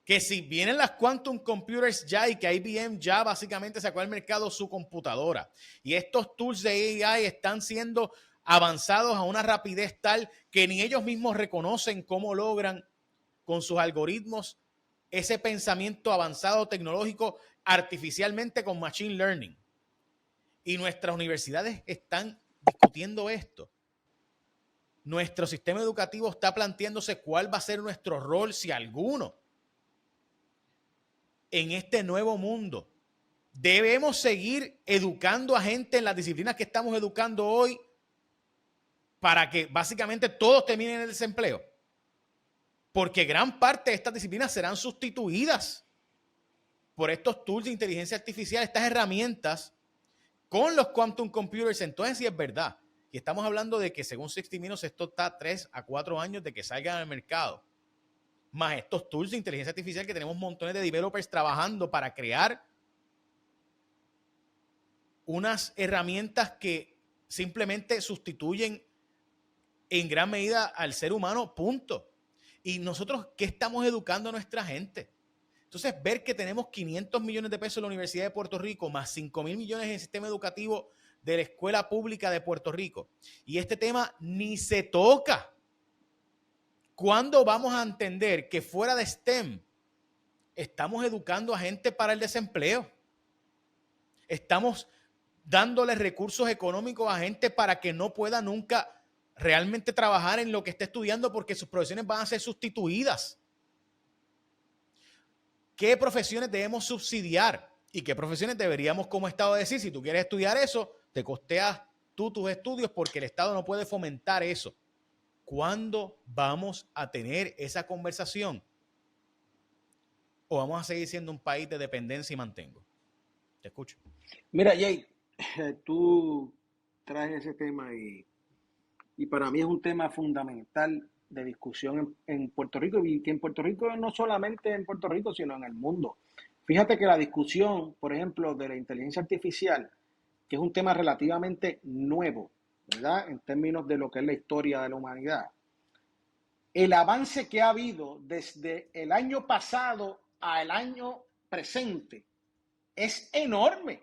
que si vienen las quantum computers ya y que IBM ya básicamente sacó al mercado su computadora y estos tools de AI están siendo avanzados a una rapidez tal que ni ellos mismos reconocen cómo logran con sus algoritmos ese pensamiento avanzado tecnológico artificialmente con machine learning. Y nuestras universidades están discutiendo esto. Nuestro sistema educativo está planteándose cuál va a ser nuestro rol, si alguno, en este nuevo mundo. Debemos seguir educando a gente en las disciplinas que estamos educando hoy para que básicamente todos terminen en el desempleo. Porque gran parte de estas disciplinas serán sustituidas por estos tools de inteligencia artificial, estas herramientas con los quantum computers. Entonces sí es verdad. Y estamos hablando de que según 60 Minutes esto está a 3 a 4 años de que salgan al mercado. Más estos tools de inteligencia artificial que tenemos montones de developers trabajando para crear unas herramientas que simplemente sustituyen en gran medida al ser humano, punto. Y nosotros, ¿qué estamos educando a nuestra gente? Entonces, ver que tenemos 500 millones de pesos en la Universidad de Puerto Rico, más 5,000 millones en el sistema educativo de la Escuela Pública de Puerto Rico, y este tema ni se toca. ¿Cuándo vamos a entender que fuera de STEM estamos educando a gente para el desempleo? Estamos dándole recursos económicos a gente para que no pueda nunca realmente trabajar en lo que esté estudiando porque sus profesiones van a ser sustituidas. ¿Qué profesiones debemos subsidiar? ¿Y qué profesiones deberíamos como Estado decir? Si tú quieres estudiar eso, te costeas tú tus estudios porque el Estado no puede fomentar eso. ¿Cuándo vamos a tener esa conversación? ¿O vamos a seguir siendo un país de dependencia y mantengo? Te escucho.
Mira, Jay, tú traes ese tema y para mí es un tema fundamental de discusión en Puerto Rico, y que en Puerto Rico, no solamente en Puerto Rico, sino en el mundo. Fíjate que la discusión, por ejemplo, de la inteligencia artificial, que es un tema relativamente nuevo, ¿verdad? En términos de lo que es la historia de la humanidad. El avance que ha habido desde el año pasado al año presente es enorme.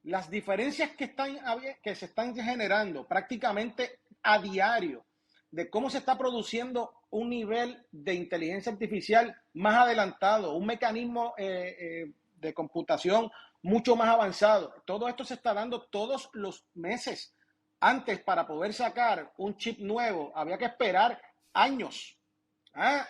Las diferencias que se están generando prácticamente a diario de cómo se está produciendo un nivel de inteligencia artificial más adelantado, un mecanismo de computación mucho más avanzado. Todo esto se está dando todos los meses. Antes, para poder sacar un chip nuevo, había que esperar años.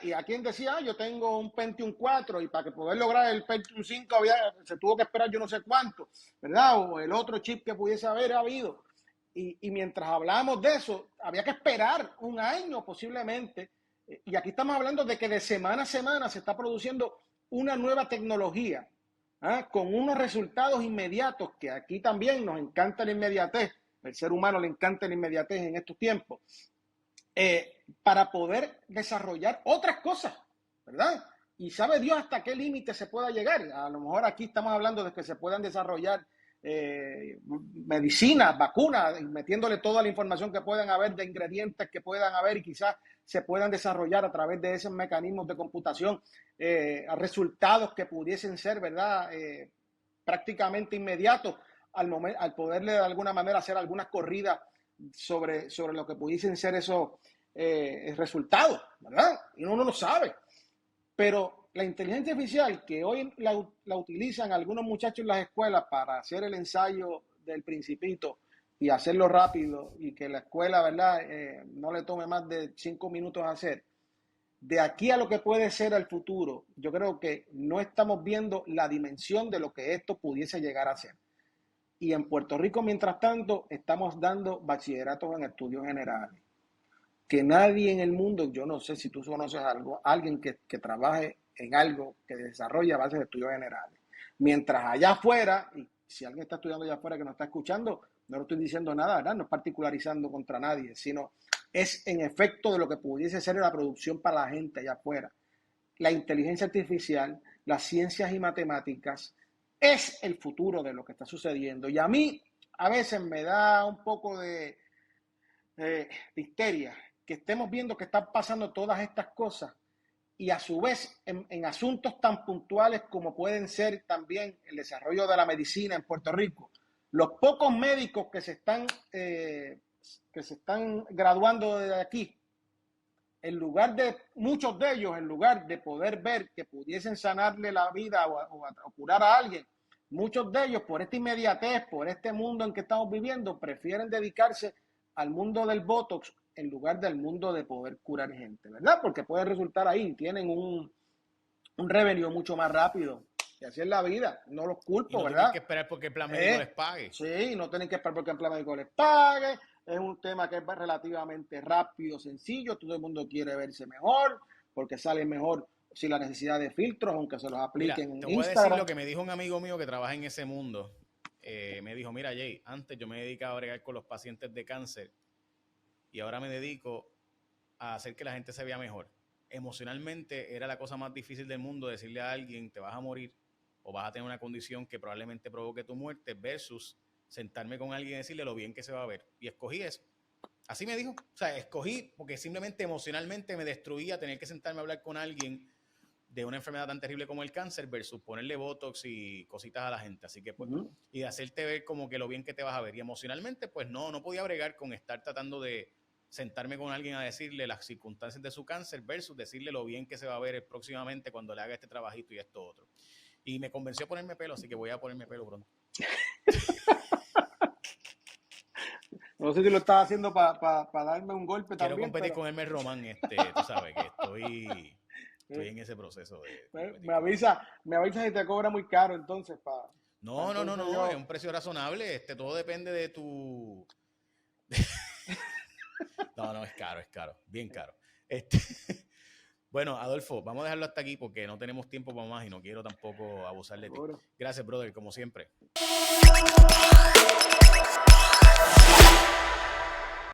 Y a quien decía, yo tengo un Pentium 4 y para que poder lograr el Pentium 5 se tuvo que esperar yo no sé cuánto, ¿verdad? O el otro chip que pudiese haber habido. Y mientras hablamos de eso, había que esperar un año posiblemente. Y aquí estamos hablando de que de semana a semana se está produciendo una nueva tecnología, con unos resultados inmediatos, que aquí también nos encanta la inmediatez. El ser humano le encanta la inmediatez en estos tiempos. Para poder desarrollar otras cosas, ¿verdad? Y sabe Dios hasta qué límite se pueda llegar. A lo mejor aquí estamos hablando de que se puedan desarrollar medicinas, vacunas, metiéndole toda la información que puedan haber de ingredientes que puedan haber y quizás se puedan desarrollar a través de esos mecanismos de computación resultados que pudiesen ser, ¿verdad? Prácticamente inmediatos al poderle de alguna manera hacer algunas corridas sobre lo que pudiesen ser esos resultados, ¿verdad? Y uno no lo sabe. Pero la inteligencia artificial, que hoy la utilizan algunos muchachos en las escuelas para hacer el ensayo del Principito y hacerlo rápido y que la escuela, ¿verdad?, no le tome más de 5 minutos hacer. De aquí a lo que puede ser el futuro, yo creo que no estamos viendo la dimensión de lo que esto pudiese llegar a ser. Y en Puerto Rico, mientras tanto, estamos dando bachilleratos en estudios generales. Que nadie en el mundo, yo no sé si tú conoces alguien que trabaje en algo que desarrolle a base de estudios generales. Mientras allá afuera, y si alguien está estudiando allá afuera que nos está escuchando, no lo estoy diciendo nada, ¿verdad? No es particularizando contra nadie, sino es en efecto de lo que pudiese ser la producción para la gente allá afuera. La inteligencia artificial, las ciencias y matemáticas, es el futuro de lo que está sucediendo. Y a mí a veces me da un poco de histeria que estemos viendo que están pasando todas estas cosas y a su vez en asuntos tan puntuales como pueden ser también el desarrollo de la medicina en Puerto Rico. Los pocos médicos que se están graduando de aquí, en lugar de, muchos de ellos, en lugar de poder ver que pudiesen sanarle la vida o curar a alguien, muchos de ellos, por esta inmediatez, por este mundo en que estamos viviendo, prefieren dedicarse al mundo del Botox en lugar del mundo de poder curar gente, ¿verdad? Porque puede resultar ahí, tienen un revenue mucho más rápido. Y así es la vida, no los culpo,
y no
¿verdad?
tienen que esperar porque el plan médico les pague.
Sí, no tienen que esperar porque el plan médico les pague. Es un tema que es relativamente rápido, sencillo. Todo el mundo quiere verse mejor porque sale mejor sin la necesidad de filtros, aunque se los apliquen en Instagram.
Te voy a decir lo que me dijo un amigo mío que trabaja en ese mundo. Me dijo, mira Jay, antes yo me dedicaba a bregar con los pacientes de cáncer y ahora me dedico a hacer que la gente se vea mejor. Emocionalmente era la cosa más difícil del mundo decirle a alguien te vas a morir o vas a tener una condición que probablemente provoque tu muerte versus sentarme con alguien y decirle lo bien que se va a ver. Y escogí eso. Así me dijo. O sea, escogí porque simplemente emocionalmente me destruía tener que sentarme a hablar con alguien de una enfermedad tan terrible como el cáncer versus ponerle botox y cositas a la gente. Así que pues, y de hacerte ver como que lo bien que te vas a ver. Y emocionalmente, pues no podía bregar con estar tratando de sentarme con alguien a decirle las circunstancias de su cáncer versus decirle lo bien que se va a ver próximamente cuando le haga este trabajito y esto otro. Y me convenció a ponerme pelo, así que voy a ponerme pelo pronto.
No sé si lo estás haciendo para darme un golpe
Quiero
también.
Competir con Hermes Román, tú sabes que estoy en ese proceso de
me avisa si te cobra muy caro entonces
No, es un precio razonable. Todo depende de tu... No, es caro, bien caro. Bueno, Adolfo, vamos a dejarlo hasta aquí porque no tenemos tiempo para más y no quiero tampoco abusar de ti. Gracias, brother, como siempre.